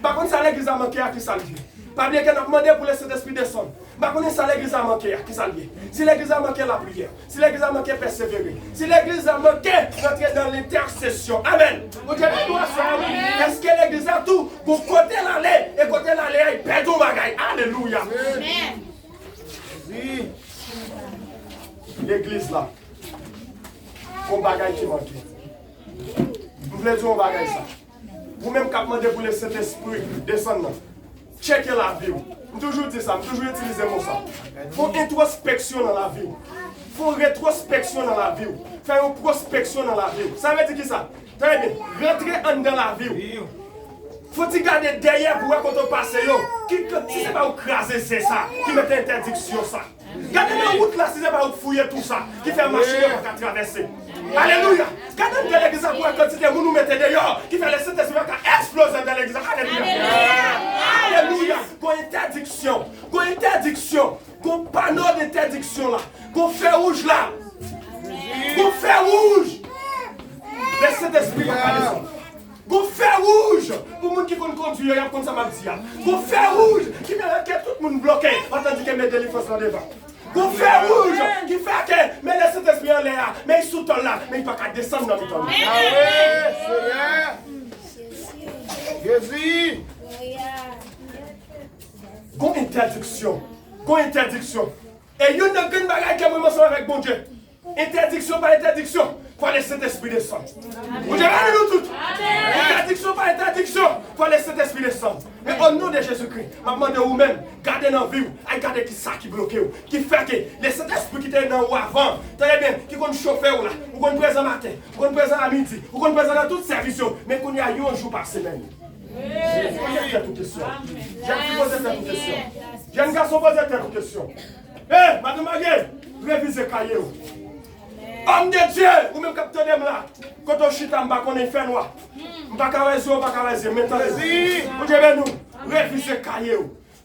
Par contre, ça l'église a manqué à qui ça le dit. Pas bien qu'elle a demandé pour le Saint-Esprit descendre. Par contre, ça l'église a manqué à qui ça le dit. Si l'église a manqué la prière, si l'église a manqué persévérer, si l'église a manqué rentrer dans l'intercession. Amen. Vous dites, est-ce que l'église a tout? Pour côté l'aller, et côté l'aller, il perd tout bagaille. Alléluia. L'église là, on bagaille qui manque. Vous voulez dire on bagaille ça. Vous-même qui avez demandé pour le Saint-Esprit descendre, checkez la vie. Je toujours dis ça, je toujours utiliser mon ça. Il faut introspection dans la vie. Il faut rétrospection dans la vie. Faire une prospection dans la vie. Ça veut dire qui ça? Très bien. Rentrer dans la vie. Faut-il garder derrière pour voir quand on passe. Si c'est pas vous craser, c'est ça. Qui met interdiction ça. Gardez la route là, si c'est pas vous fouiller tout ça. Qui fait marcher pour traverser. Alléluia. Gardez dans l'église pour la quantité de nous mettez dehors. Qui fait le Saint-Esprit qui explose dans l'église. Alléluia. Alléluia. Interdiction. Interdiction. Panneau d'interdiction là. Feu rouge là. Feu rouge. Le Saint-Esprit va pas descendre. Feu rouge pour les gens qui conduisent, il y a comme ça m'a dit. Feu rouge qui fait que tout le monde bloqué, tandis que mes délivrances là devant. Feu rouge qui fait que mais le Saint-Esprit en l'air, mais il sous là, mais il ne peut pas descendre dans le temps. Jésus. Interdiction. Interdiction. Et il y a une grande bagaille qui est ensemble avec bon Dieu. Interdiction par interdiction. Il faut laisser Saint-Esprit descendre. Vous avez nous toutes. Interdiction par interdiction. Il faut laisser Saint-Esprit descendre. Mais au nom de Jésus-Christ, je demande à vous-même, gardez dans la vie, regardez qui ça qui bloque, qui fait que le Saint-Esprit qui était dans vous avant, très bien, qui compte chauffer là, vous compte présent matin, vous compte présent à midi, vous compte présent dans tout service, mais qu'on y a un jour par semaine. J'ai posé toute question. J'ai posé toute question. J'ai un garçon posé toute question. Hé, madame Maguette, révisez cahier. Homme de Dieu, ou même capitaine là, quand on chute en bas, qu'on est fait noir. On va pas caresser, maintenant, vous devez nous réviser cahier.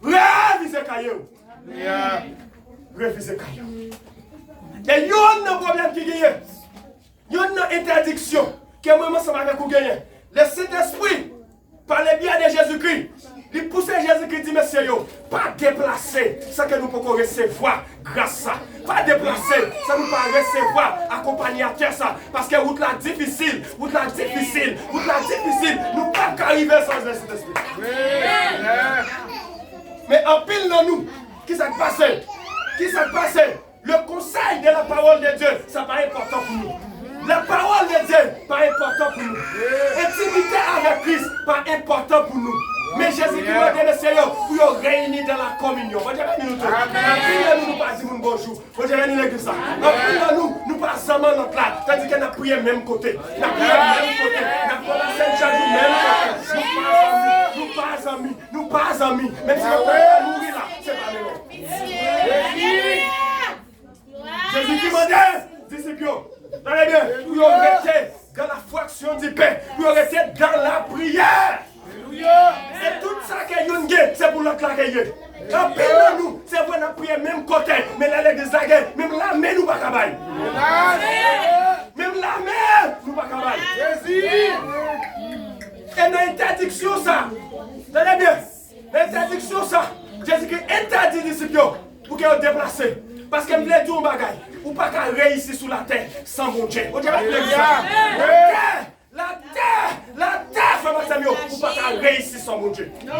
Réviser cahier. Réviser cahier. Et il y a un problème qui gagne. Il y a une interdiction qui est vraiment ça va avec vous gagner. Le Saint-Esprit, par le biais de Jésus-Christ, il pousse Jésus-Christ dit, messieurs, pas déplacer ça que nous pouvons recevoir grâce à ça. Pas déplacer ça nous pas recevoir accompagner à terre ça. Parce que route là difficile, nous pas arriver sans le Saint-Esprit. Mais en pile dans nous, qui s'est passé? Le conseil de la parole de Dieu, ça paraît important pour nous. La parole de Dieu, pas important pour nous. Intimité avec Christ, pas important pour nous. Mais Jésus-Christ m'a dit, messieurs, pour nous réunir dans la communion. Vous avez nous tout. Nous ne pas dire bonjour. Vous avez l'église ça. Nous pas seulement notre là. C'est-à-dire qu'on a prié même côté. On a prié même côté. On a prié la Sainte-Jean du même côté. Nous pas amis. Même si on peut mourir là, c'est pas nous. Jésus-Christ m'a dit, disciples, allez bien, vous restez dans la fraction du pain. Vous restez dans la prière. Et tout ça que vous avez, c'est pour l'autre là. En pile de nous, c'est vrai qu'on a prié même côté. Mais l'église là, même la main nous pas cabaye. Même la main nous pas cabaye. Et dans l'interdiction ça, tenez bien, l'interdiction ça, Jésus-Christ interdit les disciples pour qu'ils se déplacent. Parce que je voulais dire un bagage. Ou pas qu'à réussir sur la terre sans mon Dieu. Vous avez la terre, frère Samuel, ou pas qu'à réussir sans mon Dieu. Non.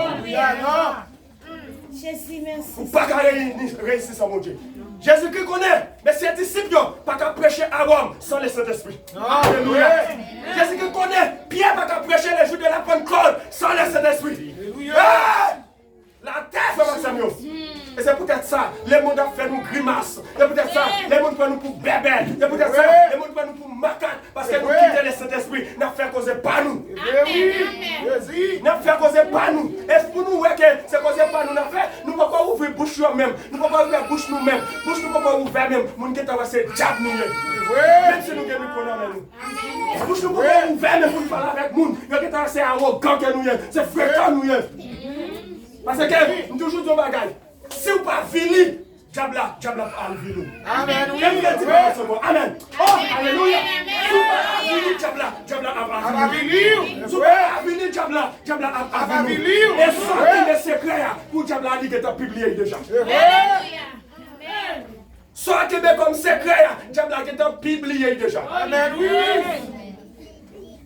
Jésus, merci. Ou pas qu'à réussir sans mon Dieu. Jésus-Christ connaît, mais ses disciples, pas qu'à prêcher à Rome sans le Saint-Esprit. Alléluia. Jésus-Christ connaît, Pierre pas qu'à prêcher les jours de la Pentecôte sans le Saint-Esprit. La terre, frère Samuel. Et c'est peut-être ça, les mondes ont fait nous grimaces. C'est peut-être ça, les mondes font nous pour bébé. C'est peut-être ça, les mondes font nous pour macaque. Parce que nous quittons le Saint-Esprit, nous fait causer pas nous. Nous fait causer pas nous. Et pour nous, c'est causer pas nous. Nous ne pouvons pas ouvrir bouche nous-mêmes. Nous ne pouvons pas ouvrir bouche nous-mêmes. Bouche nous ne pouvons pas ouvrir même. Nous ne pouvons pas c'est diable nous. Même si nous avons nous. Bouche nous ne pouvons pas ouvrir même pour nous parler avec nous. Nous avons c'est arrogant que nous. C'est fréquent nous. Parce que nous toujours disons bagaille. Si vous ne pas vili, diable a vili. Amen. Amen. Oh, alléluia. Si vous pas vili, diable a vili. Si vous pas vili, diable a vili. Et sortez les secrets pour diable a dit que tu as publié déjà. Sortez comme secret, diable a dit que tu as publié déjà. Amen.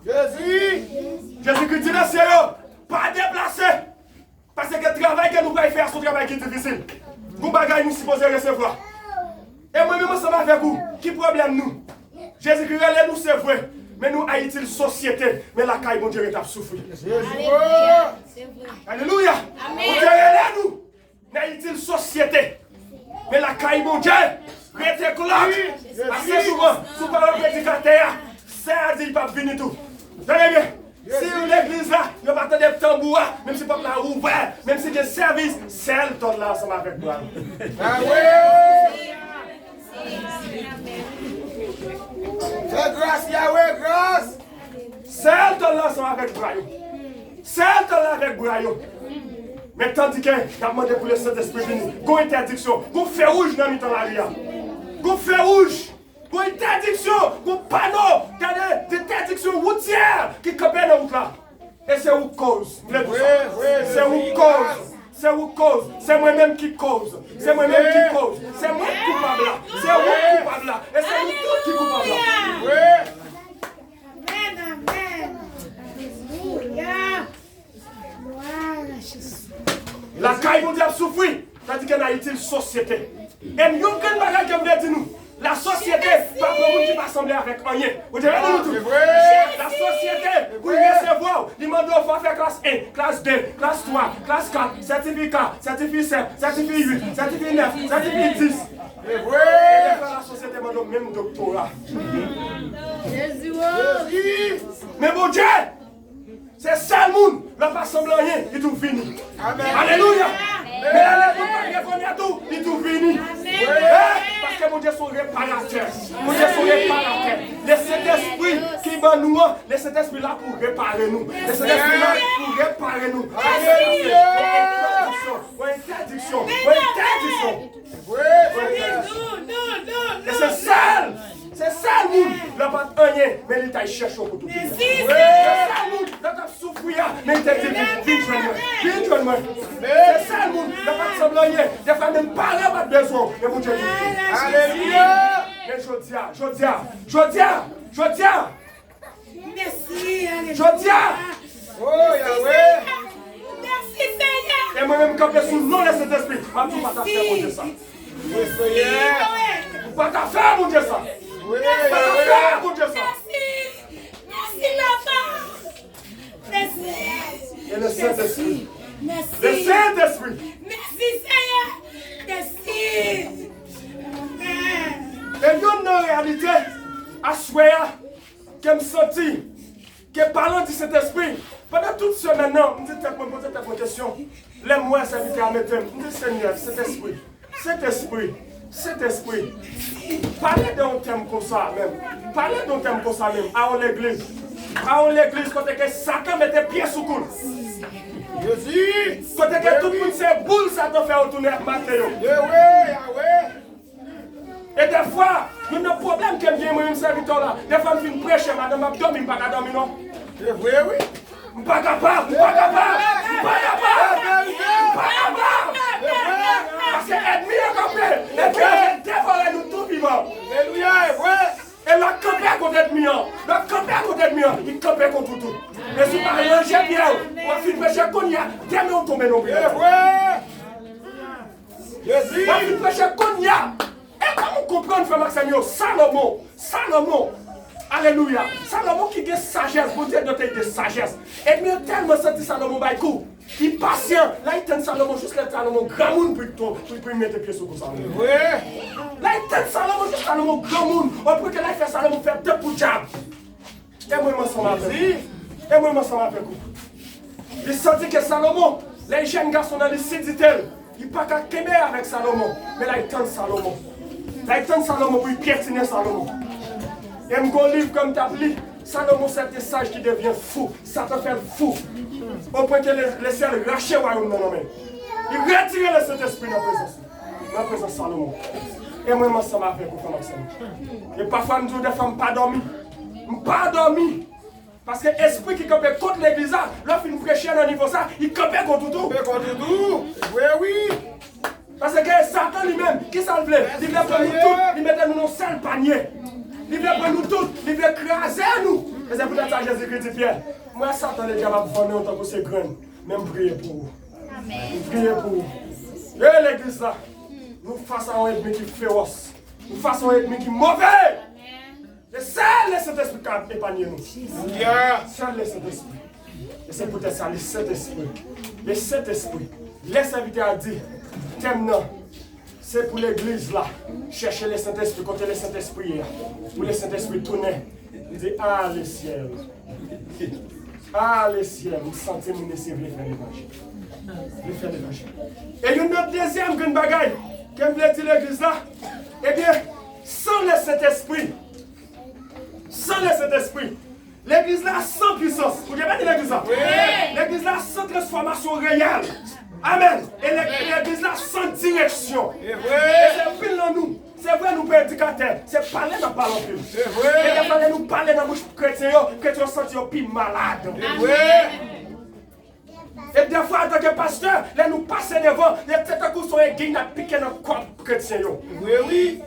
Jésus. Jésus-Christ dit, pas déplacer. qui est difficile. Vous bagaille nous supposons recevoir. Et moi-même, ensemble avec vous, qui problème nous? Jésus-Christ, nous c'est vrai. Mais nous, Haïti, société, mais la caille, mon Dieu, est à souffrir. Alléluia. C'est vrai. Alléluia. Amen. Mon Dieu, nous. Haïti, société. Mais la caille, mon Dieu, restez clair. Assez souvent, sous parole prédicateur, c'est à dire, pas venir tout. Tenez bien. Si l'église là, il n'y a pas de tambour, même si le peuple là ouvert, même si il y a service, c'est le temps là ensemble avec moi. Ah oui! Grâce, Yahweh, grâce! C'est le temps là ensemble avec moi. C'est le temps là avec moi. Mais tandis que, il a demandé pour le Saint-Esprit venir, il y a une interdiction, il y a un feu rouge dans le temps là. Il y a un feu rouge. Une interdiction, un panneau, des interdictions routières qui campent dans la route là. Et c'est où cause. C'est où cause. C'est où cause. C'est moi-même qui cause. C'est moi-même qui cause. C'est moi coupable là. C'est moi coupable là. Et c'est nous tous qui coupable là. Amen, amen. Alléluia. Gloire à Jésus. La caille mondiale souffre. C'est-à-dire qu'elle a été une société. Et nous, quel bagage que vous dire nous? La société, pas pour vous qui va assembler avec rien. Vous direz nous tout. La société, pour recevoir, il demande de faire classe 1, classe 2, classe 3, classe 4, certificat, certificat 7, certificat 8, certificat 9, certificat 10. Et la société demande même doctorat. Jésus. Mais mon Dieu, c'est ça le monde, ne pas assembler rien, il tout fini. Alléluia. Mais la tout, il tout fini. Parce que mon Dieu sont réparateur. Mon Dieu sont réparateur. Le Saint-Esprit qui va nous, le Saint-Esprit là pour réparer nous. Le Saint-Esprit là pour réparer nous. Interdiction. Et c'est ça. C'est ça le monde. Il n'a pas rien, mais il t'a cherché pour tout. C'est ça le monde. Il t'a souffert, mais il t'a dit, viens moi. C'est ça le monde. Il n'a pas de semblant rien. Des fois même parler pas de besoin. Mais mon Dieu dit, alléluia. Mais je dis. Merci, alléluia. Je dis. Oh Yahweh. Merci, Seigneur. Et moi-même, quand je suis non le Saint-Esprit, je ne vais pas faire mon Dieu ça. Pas ta faire mon Dieu ça. Pas mon Dieu ça. Merci, papa. Merci. Et le Saint-Esprit. Merci. Le Saint-Esprit. Merci, Seigneur. Merci. Amen. Et nous, en réalité, à souhait, que me senti, que parlant du Saint-Esprit, pendant toute semaine, je me dis, tu me poser ta question. Les mois, ça veut dire à mettre. Je me dis, Seigneur, Saint-Esprit, parlez d'un thème comme ça même. Parlez d'un thème comme ça même, à l'église. À l'église, quand Satan mettait pied sous coule. Jésus! Quand tout le monde s'est boule, Satan fait retourner à Mathéo. Et des fois, il y a un problème qui vient, moi, un serviteur là. Des fois, je finis prêcher, madame, je ne peux pas dormir, non? Oui. Je ne suis pas capable. Parce que l'ennemi est campé. Et puis, il dévore nous tout vivants. Alléluia, et la campé à côté de moi. Il campé contre tout. Et si par exemple, j'ai bien, on a fait prêcher qu'on y a, demain on tombe non plus. On a fait prêcher qu'on y a. Et comment comprendre, frère Maxime, Salomon. Alléluia. Salomon qui a sagesse, vous dites de sagesse. Et bien tellement senti Salomon baïkou. Il est patient. Là, il tente Salomon jusqu'à Salomon grand monde pour mettre pied sur le Salomon. Là, il tente Salomon jusqu'à Salomon grand monde. Après que là, il fait Salomon faire deux pour diable. Et moi, je m'en avec vous. Il sentit que Salomon, les jeunes garçons dans les sites, il n'est pas qu'à quémer avec Salomon. Mais là, il tente Salomon. Pour piétiner Salomon. Et un livre comme tu as lu, Salomon, c'est un sage qui devient fou. Ça te fait fou. Au point que les ciels lâchent le royaume dans nos mains. Il retire le Saint-Esprit dans la présence de Salomon. Et moi, je suis avec vous. Et parfois, nous des femmes pas dormi. Pas dormi. Parce que l'esprit qui campait contre l'église, lorsqu'il nous prêchait dans le niveau ça, il campait contre tout. Oui. Parce que Satan lui-même, qui s'en voulait, il voulait prendre nous tous, il mettait nous dans un seul panier. Il veut prendre nous tous, il veut écraser nous. Et c'est pour ça que Jésus-Christ dit Pierre, moi Satan le diable va vous vendre en tant que c'est grand, même prier pour vous. Prier pour vous. Et l'église là, nous faisons un ennemi qui est féroce. Nous faisons un ennemi qui est mauvais. Et seul le Saint-Esprit qui a épargné nous. Seul le Saint-Esprit. Et c'est peut-être ça, le Saint-Esprit. Le Saint-Esprit. Les invités à dire, thème c'est pour l'église là. Chercher le Saint-Esprit, côté le Saint-Esprit. Pour le Saint-Esprit tourner. Il dit, ah le ciel. Ah le ciel. Vous sentez mon essayer de faire l'évangile. Et une autre deuxième grande bagaille, qu'elle voulait dire l'église là, eh bien, sans le Saint-Esprit, l'église là sans puissance. Vous avez bien dit l'église là? Oui. L'église là sans transformation réelle. Amen. Et l'église là sans direction. Et c'est pile dans nous. C'est vrai, nous prédicateurs. C'est parler dans parler en plus. C'est vrai. Et parler nous parler dans la bouche chrétien, chrétien senti plus malade. Et des fois, en tant que pasteur, là nous passons devant, les têtes coups sont aiguilles, nous piquons dans le corps chrétien. Oui.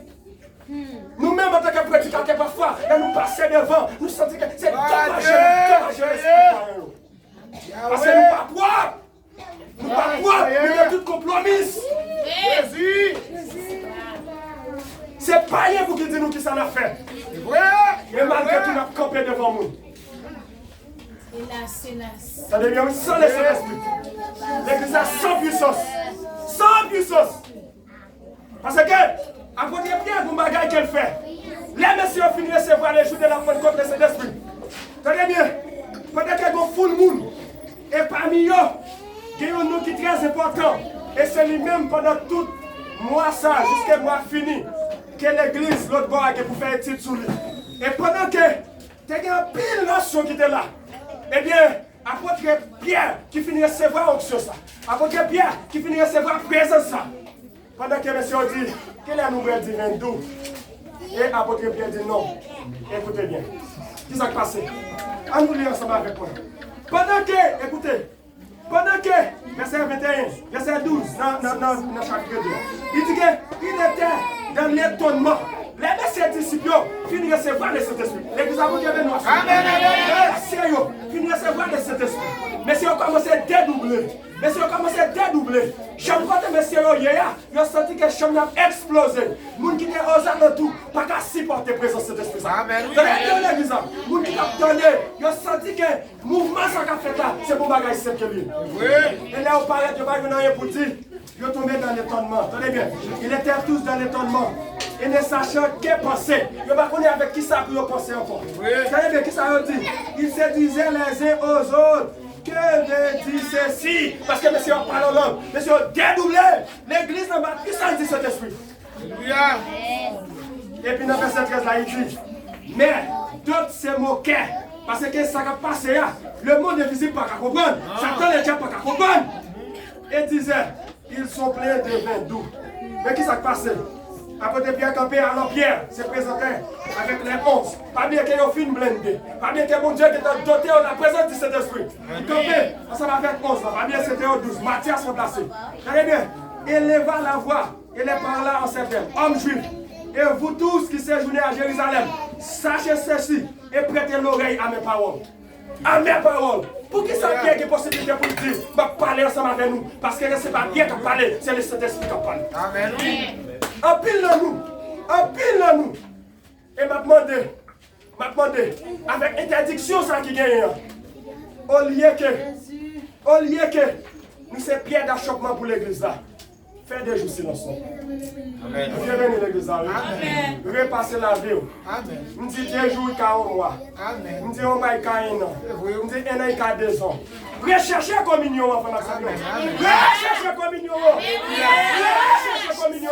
Nous-mêmes, en tant que prédicateurs, parfois, là nous passons devant, nous sentons que c'est dommage. Parce que nous ne sommes pas propres. Nous ne sommes pas propres, nous sommes tous compromis. C'est pas rien pour qu'il dise nous qui ça l'a fait. Mais malgré tout, nous avons campé devant nous. Ça devient sans le Saint-Esprit. L'église a sans puissance. Sans puissance. Parce que, après Pierre, vous bagage qu'elle fait. Les messieurs ont fini de recevoir les jours de la Pentecôte de Saint-Esprit. Tenez bien. Peut-être qu'il y a un full moon. Et parmi eux, il y a un nom qui est très important. Et c'est lui-même pendant tout mois ça, jusqu'à mois fini, que l'église, l'autre bord, a pour faire étude sur lui. Et pendant que il y a une pile nation qui était là. Eh bien, apôtre Pierre qui finit de recevoir onction ça. Apôtre Pierre qui finit de recevoir présence ça. Pendant que monsieur dit, quelle est la nouvelle dit d'où? Et apôtre Pierre dit non. Écoutez bien. Qu'est-ce qui s'est passé? On nous lit ensemble avec moi. Pendant que, écoutez, pendant que, verset 21, verset 12, dans chapitre 2, il dit qu'il était dans l'étonnement. Les messieurs disciples finissent de recevoir le Saint-Esprit. L'église a beaucoup de nous. Amen. Sérieux, finissent de recevoir le Saint-Esprit. Messieurs ont commencé à dédoubler. J'aime quand les messieurs ils ont senti que le champ a explosé. Les gens qui étaient aux alentours n'ont pas supporter la présence de Saint-Esprit. Amen. Dans l'église, les gens qui ont donné, ils ont senti que le mouvement qu'a fait là, c'est pour bagaille simple que lui. Et là, on parlait de bagaille pour dire, ils sont tombés dans l'étonnement. Tenez bien, ils étaient tous dans l'étonnement. Et ne sachant que penser. Ils ne savent pas avec qui ça pour penser encore. Tenez bien, qui ça veut dire? Ils se disaient les uns aux autres. Que de dire ceci? Parce que monsieur parle en langue. Monsieur dédoublé. L'église n'a pas plus ça dit cet esprit. Et puis dans le verset 13 là, il dit, mais d'autres se moquaient. Parce que ça a passé là. Le monde est visible pas qu'à comprendre. Satan n'est pas qu'à comprendre. Et disait, ils sont pleins de vin doux. Mais qui s'est passé? Après Pierre campé, alors Pierre s'est présenté avec les 11. Pas bien qu'il y ait une film blindée. Pas bien que mon Dieu qui est doté de la présence du Saint-Esprit. Il campait ensemble avec 11. Pas bien c'était au 12. Matthias remplacé. Très bien. Il leva la voix. Il est parla en septembre. Hommes juifs. Et vous tous qui séjournez à Jérusalem, sachez ceci et prêtez l'oreille à mes paroles. À mes paroles. Pour qui ça Pierre qui est possibilité pour dire, parler ensemble avec nous. Parce que ce n'est pas Pierre qui a parlé, c'est le Saint-Esprit qui a parlé. Amen. En pile dans nous. Et m'a demandé, avec interdiction ça qui gagne, au lieu que nous c'est pierre d'achoppement pour l'église là, faites des jours silence. Amen. Bienvenue l'église là. Amen. Repasser la vie. Amen. Nous dit 2 jours et 40 mois. Amen. Nous dit 1 mois et 1 an. Nous dit 1 an et 2 ans. Recherchez la communion, enfant d'Axavion. Recherchez la communion. Recherchez la communion.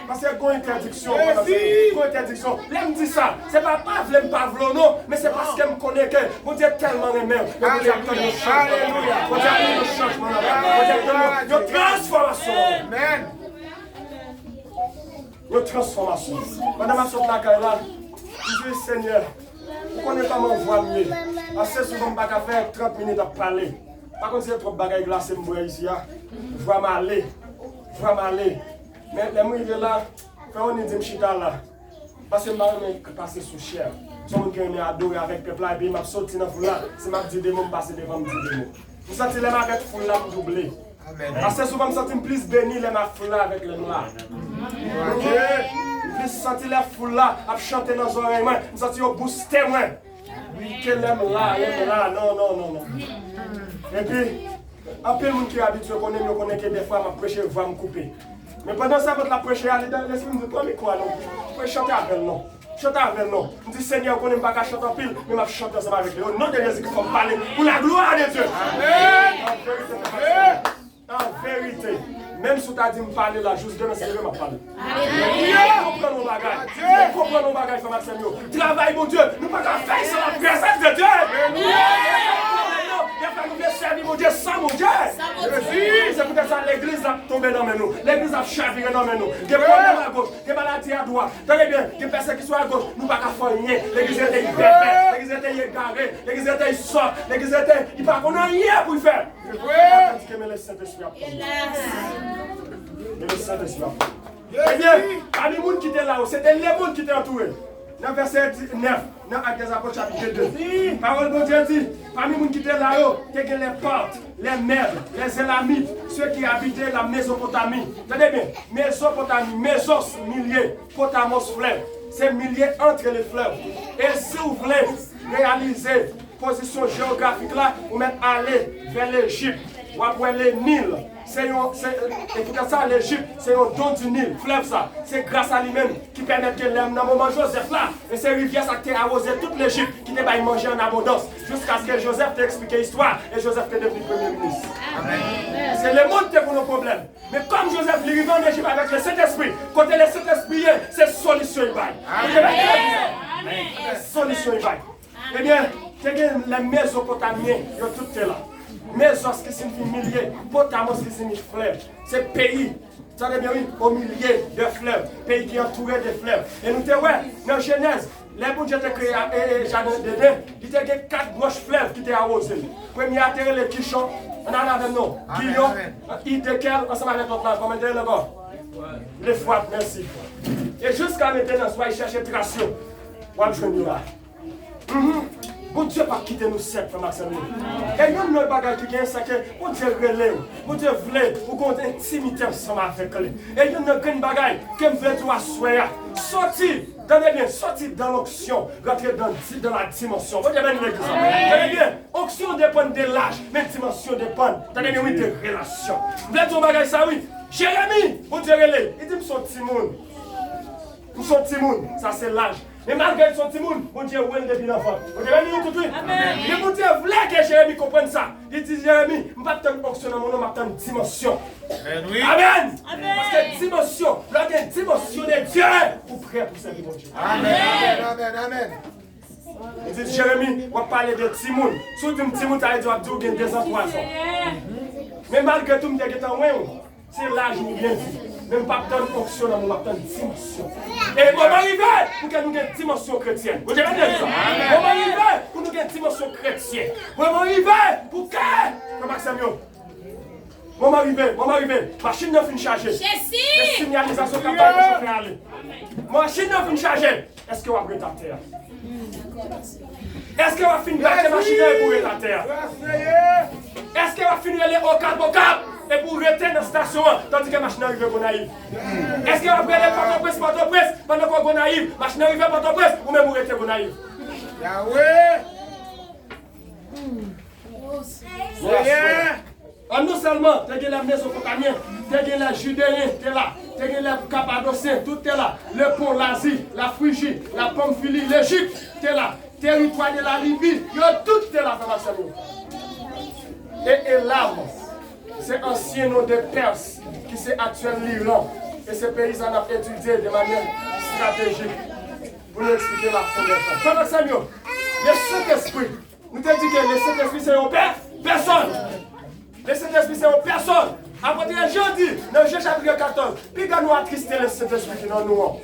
Parce qu'il y a une interdiction. Une interdiction. Là, me dit ça. Ce n'est pas parce que je ne pas non, mais c'est parce que je me connais que mon Dieu est tellement aimé. Mon Dieu a tellement changé. Mon Dieu a tellement changement. Mon Dieu a tellement transformation. Amen. Une transformation. Madame a sauté la carrière. Je dis, Seigneur, vous connaissez pas mon voix mieux. Assez souvent, je ne peux pas faire 30 minutes à parler. Par contre, c'est trop de bagages glacés ici. Je vais m'aller. Mais les gens là, quand on est dit chita là, parce que je vais passer sous cher. Si on veut adorer avec le peuple, et puis je vais sortir dans la foule là, si je dis des mots, je vais passer devant me dire des mots. Vous sentez les mains avec la foule là pour doubler. Parce que souvent, je me sens plus béni les ma foule avec les noirs. Je me sens la foule là, à chanter dans les oreilles. Je me sens booster moi. Que l'aime là, non. Et puis, un peu de monde qui est habitué, connaît que des fois, je prêche, va me couper. Mais pendant ça, votre la prêche, aller dans l'esprit, je me dis, mais quoi, non? Je peux chanter avec non. Chanter avec non. Je dis, Seigneur, je ne connais pas qu'à chanter en pile, mais je chante ensemble avec lui. Au nom de Jésus, il faut parler pour la gloire de Dieu. Amen. En vérité, même si tu as dit me parler là, juste demain, c'est Dieu m'a parlé. Comprends nos bagages. Comprends nos bagages, frère Maxime. Travaille, mon Dieu. Nous ne pouvons pas faire ça la présence de Dieu. Nous devons servir mon Dieu sans mon Dieu. C'est pour ça que l'église a tombé dans nous. L'église a chaviré dans nous. Des problèmes à gauche, des maladies à droite. Tenez bien, des persécutions à gauche. Nous ne pouvons pas faire rien. L'église était hyper, l'église était égarée, l'église était sorte, l'église était. Il n'y a pas rien pour faire. Mais le Saint-Esprit a pris. Mais le Saint-Esprit a pris. Eh bien, parmi les gens qui étaient là-haut, c'était les gens qui étaient entourés. Dans le verset 9, dans Actes des Apôtres chapitre 2. Parole de Dieu dit, parmi les gens qui étaient là-haut, il y a les Parthes, les Mèdes, les Élamites, ceux qui habitaient la Mésopotamie. Tenez bien, Mésopotamie, Mésos, milliers, Potamos, fleuve. C'est milliers entre les fleuves. Et si vous voulez réaliser position géographique là, vous mettez aller vers l'Égypte, ou après le Nil. Écoutez ça, l'Égypte, c'est un don du Nil, fleuve ça. C'est grâce à lui-même qui permet que l'homme, dans le moment Joseph là, et ces rivières ça qui a arrosé toute l'Égypte, qui t'a mangé en abondance, jusqu'à ce que Joseph t'ait expliqué l'histoire et Joseph t'ait devenu premier ministre. C'est le monde qui a nos problèmes. Mais comme Joseph il arrive en Égypte avec le Saint-Esprit, quand le Saint-Esprit c'est solution il va. Solution il va. Eh bien, les Mésopotamiens, ils ont tout là. Mésos qui signifie milliers, Potamos qui signifie fleuve. C'est pays, ça veut bien oui, au milieu de fleuves, pays qui est entouré de fleuves. Et nous te ouais, dans Genèse, les bons Dieu ont créé Jardin d'Éden, il y a 4 grosses fleuves qui étaient arrosés. Premier a terre les Kishon, on en a avec nous, Guillaume, Idekel, ensemble avec notre comment dire le gars? Les fois, merci. Et jusqu'à maintenant, soit chercher traction, on va jouer là. Bon Dieu pas quitter nous sept, Maxime. Et il y a une bagage qui est ça que bon Dieu relève, bon Dieu voulait, ou qu'on ait intimité ensemble avec lui. Et il y a une grande bagage qui me veut toi soir. Sortir, tenez bien, sortir dans l'onction, rentrer dans la dimension. Vous avez bien l'église. Tenez bien, onction dépend de l'âge, mais dimension dépend, tenez bien, oui, des relations. Vous voulez ton bagage ça, oui. Jérémie, bon Dieu relève, il dit, nous sommes Timoun. Nous sommes Timoun, ça c'est l'âge. Mais malgré son petit monde, mon Dieu, où est depuis l'enfant? Vous avez dit tout de suite? Mais mon Dieu voulait que Jérémie comprenne ça. Il dit, Jérémie, je ne vais pas t'en onction dans mon nom, je vais t'en dimension. Amen. Parce que dimension, là, il y a une dimension de Dieu pour prêt pour servir mon Dieu. Amen. Il dit, Jérémie, on va parler de Timoun. Si tu dis Timoun, tu as dit, tu as des enfants. Mais malgré tout, je suis en c'est l'âge où bien dit. Même pas tant d'onction dans mon dimension. Et on va arriver pour que nous ayons une dimension chrétienne. Vous avez dit ça? On va arriver pour nous ayons une dimension chrétienne. On va arriver pour que. Comment ça mieux? On va arriver. Machine neuf une chargée. Les signalisations capables de chauffer aller. Machine neuf une chargée. Est-ce qu'on va brûler ta terre? Est-ce qu'on va finir la machine pour brûler ta terre? Est-ce qu'on va finir les au et pour rester dans la station, tandis que la machine arrive pour naïve. Est-ce qu'on va prendre les Port-au-Prince, pendant qu'on est naïve, la machine arrive pour Port-au-Prince, ou même pour rester pour naïve? Yahweh! Non seulement, tu as la Mésopotamie, tu as la Judéen, tu es là, tu as la Cappadocien, tout est là. Le pont, l'Asie, la Phrygie, la Pamphylie, l'Égypte, tu es là. Territoire de la Libye, tout est là, et Elam. C'est ancien nom de Perse qui c'est actuel l'Iran. Et ces pays en ont étudié de manière stratégique pour nous expliquer la fin des temps. Ça va, Samuel? Le Saint-Esprit, nous te dit que le Saint-Esprit c'est une personne. Le Saint-Esprit c'est une personne. Après, je dis, dans Jean chapitre 14, puis quand nous attrister le Saint-Esprit qui nous nous.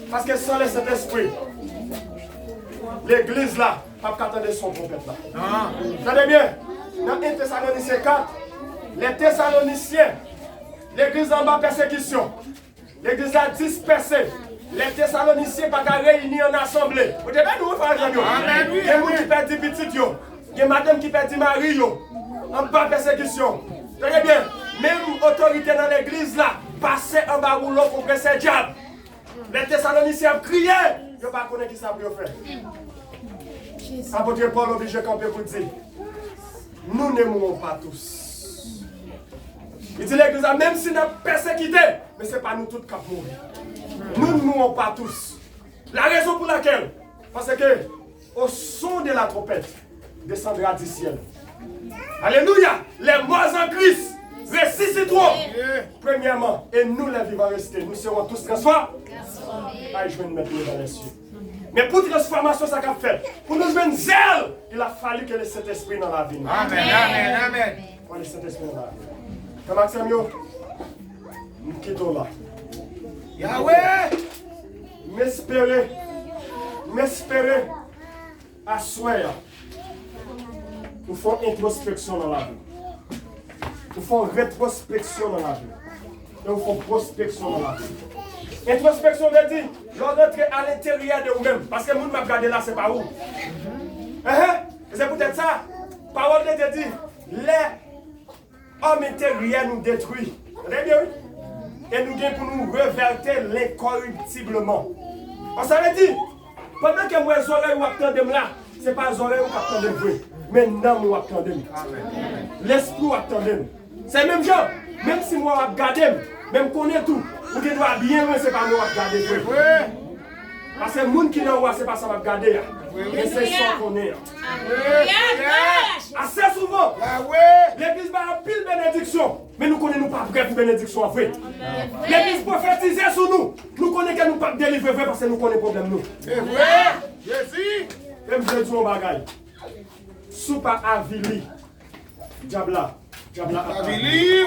Parce que sans le Saint-Esprit, l'église là, pas qu'attendre son prophète là. Tenez bien, dans 1 Thessaloniciens 4, les Thessaloniciens, l'église en bas persécution, l'église a dispersé, les Thessaloniciens pas réunis en assemblée. Vous devez nous faire un il y a des gens qui perdent des petites, il y a des madame qui perdent des maris, en bas persécution. Tenez bien, même autorité dans l'église là, passer en bas rouleau pour presser diable. Les Thessaloniciens ont crié, ils ne pas connaître qui ça peut faire. Apôtre Paul obligé de camper pour dire, nous ne mourrons pas tous. Il dit l'église, même si nous sommes persécutés, mais ce n'est pas nous tous qui mourons. Nous ne mourrons pas tous. La raison pour laquelle, parce que au son de la trompette, descendra du ciel. Alléluia! Les morts en Christ ressusciteront. Premièrement, et nous les vivants restés, nous serons tous transformés. Ah, je vais nous mettre dans les cieux. Mais pour transformation, ça qu'a fait. Pour nous jouer une zèle, il a fallu que le Saint-Esprit dans la vie. Amen, amen, amen. Pour le Saint-Esprit dans la vie. Comme Maxime, nous quittons là. Yahweh! M'espérer, asseoir. Nous faisons introspection dans la vie. Nous faisons rétrospection dans la vie. Et nous faisons prospection dans la vie. Introspection veut dire, l'entrer à l'intérieur de vous-même. Parce que nous m'a regardé là, c'est pas où. C'est peut-être ça. Parole de Dieu dit, les hommes intérieurs nous détruisent. Vous avez bien, oui? Et nous gagnons pour nous reverter l'incorruptiblement. Ça veut dire, pendant que moi, les oreilles ou attendent là, ce n'est pas les oreilles ou attendent, mais non, moi, attendent. L'esprit attendent. C'est le même genre. Même si moi, je regarde, même connais tout, vous devez bien, mais ce n'est pas moi qui regarde. Parce que les gens qui n'ont pas, ce n'est pas ça qui regarder. Mais c'est ça qu'on est. Assez souvent, l'église va avoir pile bénédiction. Mais nous ne connaissons pas vrai pour bénédiction en fait. L'église prophétise sur nous. Nous connaissons que nous ne pouvons pas délivrer vrai parce que nous connaissons le problème. Nous. C'est vrai. Jésus. Même je dis un bagage. Sous pas avili. Diabla. Avili.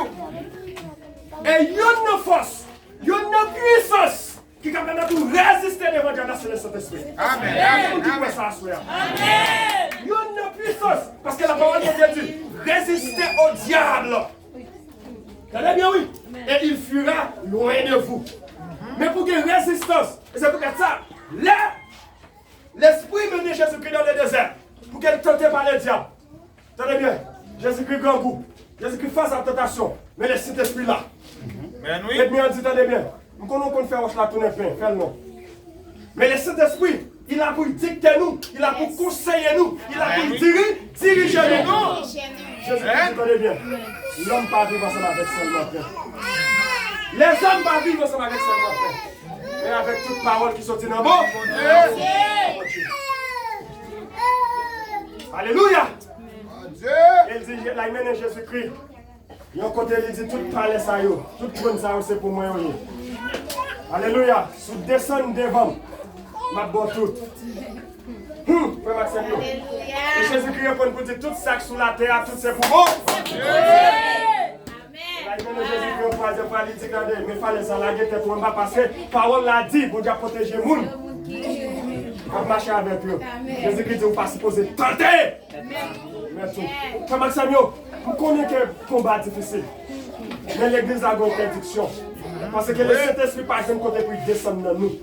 Et il y a une force. Il y a une puissance. Qui est capable de résister devant Dieu, c'est le Saint-Esprit. Amen. Il y a une puissance. Parce que la parole de Dieu dit, résistez au diable. Regardez bien, oui. Et il fuira loin de vous. Mais pour qu'il y ait résistance, et c'est peut-être ça, l'Esprit menait Jésus-Christ dans le désert. Pour qu'elle tente par le diable. Tenez bien, Jésus-Christ grand goût. Jésus-Christ face à la tentation. Mais le Saint-Esprit là. Et bien, on dit, tenez bien. Nous connaissons qu'on fait la tournée pain, fais le nom. Mais le Saint-Esprit, il a pour dicter nous, il a pour conseiller nous, il a pour diriger nous. Jésus-Christ, tenez bien. L'homme ne va pas vivre ensemble avec seulement pain. Les hommes ne vont pas vivre ensemble avec seulement pain. Mais avec toute parole qui sortit dans le bon. Alléluia. Il dit, là, il mène Jésus-Christ. Il y a un côté, il dit, tout palais ça, tout trône ça, c'est pour moi. Alléluia. Sous descendre devant, ma bonne tout. Frère Maxime. Et Jésus-Christ répond pour dire, tout ça sous la terre, tout c'est pour vous. Là, il mène Jésus-Christ au troisième fois, il dit, regardez, mais il fallait ça, la guette pour ne pas passer. Parole l'a dit, pour Dieu protéger le monde. Pour marcher avec eux. Jésus-Christ dit, vous ne pas supposé tenter. Merci. Frère Maxime, vous connaissez que le combat difficile. Mais l'église a une interdiction. Parce que le Saint-Esprit pas de côté pour descendre dans nous.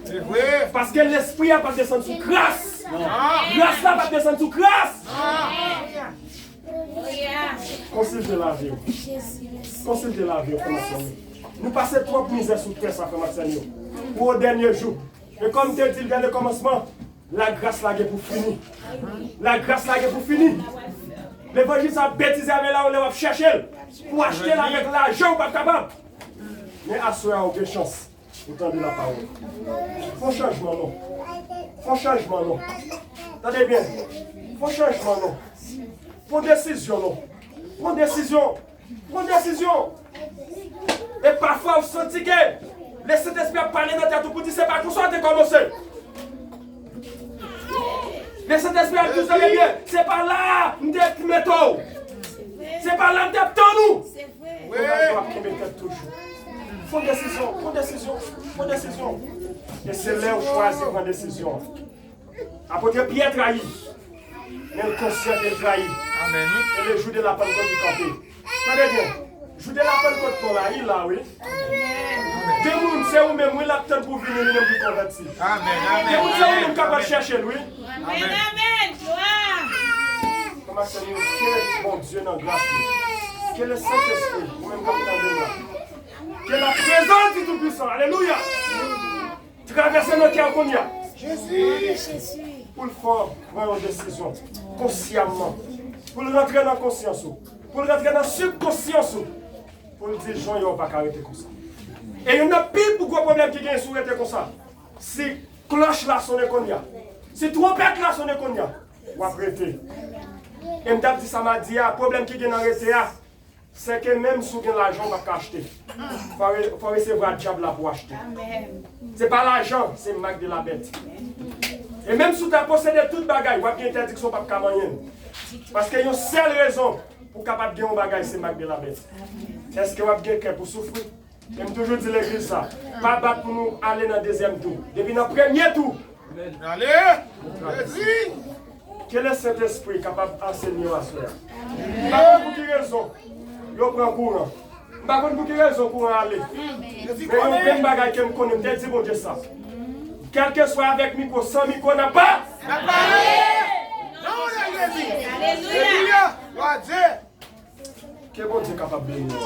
Parce que l'Esprit n'a pas descendu sous grâce. Grâce n'a pas descendu sous grâce. Concile de la vie. Concile de la vie, frère Maxime. Nous passons trop de misère sous terre, frère Maxime. Pour le dernier jour. Et comme tu as dit le commencement, la grâce là est pour finir. La grâce là est pour finir. L'évangile ça bêtise avec là où on va chercher. Pour acheter avec l'argent, on pas capable. Mais assurez aucune chance. Vous entendez la parole. Faut changement non. Faut changement non. Attendez bien. Faut changement non. Faut décision non. Faut décision. Faut décision. Et parfois vous sentez que le Saint-Esprit a parlé dans ta tête pour dire c'est pas comme ça que tu as commencé. Le Saint-Esprit a dit bien, c'est pas là nous mettons. C'est pas là nous. C'est vrai. Faut décision, faut décision, faut décision. Et c'est là où choisir prendre décision. Apôtre Pierre trahi. Mais le conscient est trahi. Amen. Et le jour de la Pentecôte du campé. Attendez bien. Le jour de la Pentecôte pour là, il là, oui. Deux monde, c'est où même, il a le temps pour venir, il est converti. Amen. Deux monde, c'est où même capable de chercher, lui. Amen, amen. Comment ça nous fait, bon Dieu, dans grâce. Que le Saint-Esprit, vous-même comme là, que la présence du Tout-Puissant, alléluia, traverse nos cœurs qu'on y a. Jésus. Pour le faire, prendre une décision consciemment, pour le rentrer dans la conscience, pour le rentrer dans la subconscience, pour le dire, Jean, il ne va pas arrêter comme ça. Et il y a pire pour le problème qui vient sur arrêter comme ça. Si cloche là sonne qu'on y a, si trompette là sonne qu'on y a, on va prêter. Et je me dis, ça m'a dit, le problème qui vient arrêter, c'est que même si vous avez l'argent, on va pas acheter. Il faut recevoir le diable là pour acheter. Ce n'est pas l'argent, c'est le marque de la bête. Et même si tu as possédé toute bagaille, vous avez une interdiction pour ne pas parce qu'il y a une seule raison pour capable de gagner un bagage, c'est le marque de la bête. Est-ce que vous avez un cœur pour souffrir? J'aime toujours dire l'église ça. Pas battre pour nous aller dans le deuxième tour. Depuis dans le premier tour. Allez. Jésus. Quel est cet esprit capable d'enseigner à cela? Pas pour quelle raison? Je prends courant. Pas pour quelle raison pour aller. Mais il y a un bagage qui me connaît. Je dis bon Dieu ça. Quel que soit avec micro, sans micro, n'a pas. Alléluia. Que bon Dieu est capable de bénir.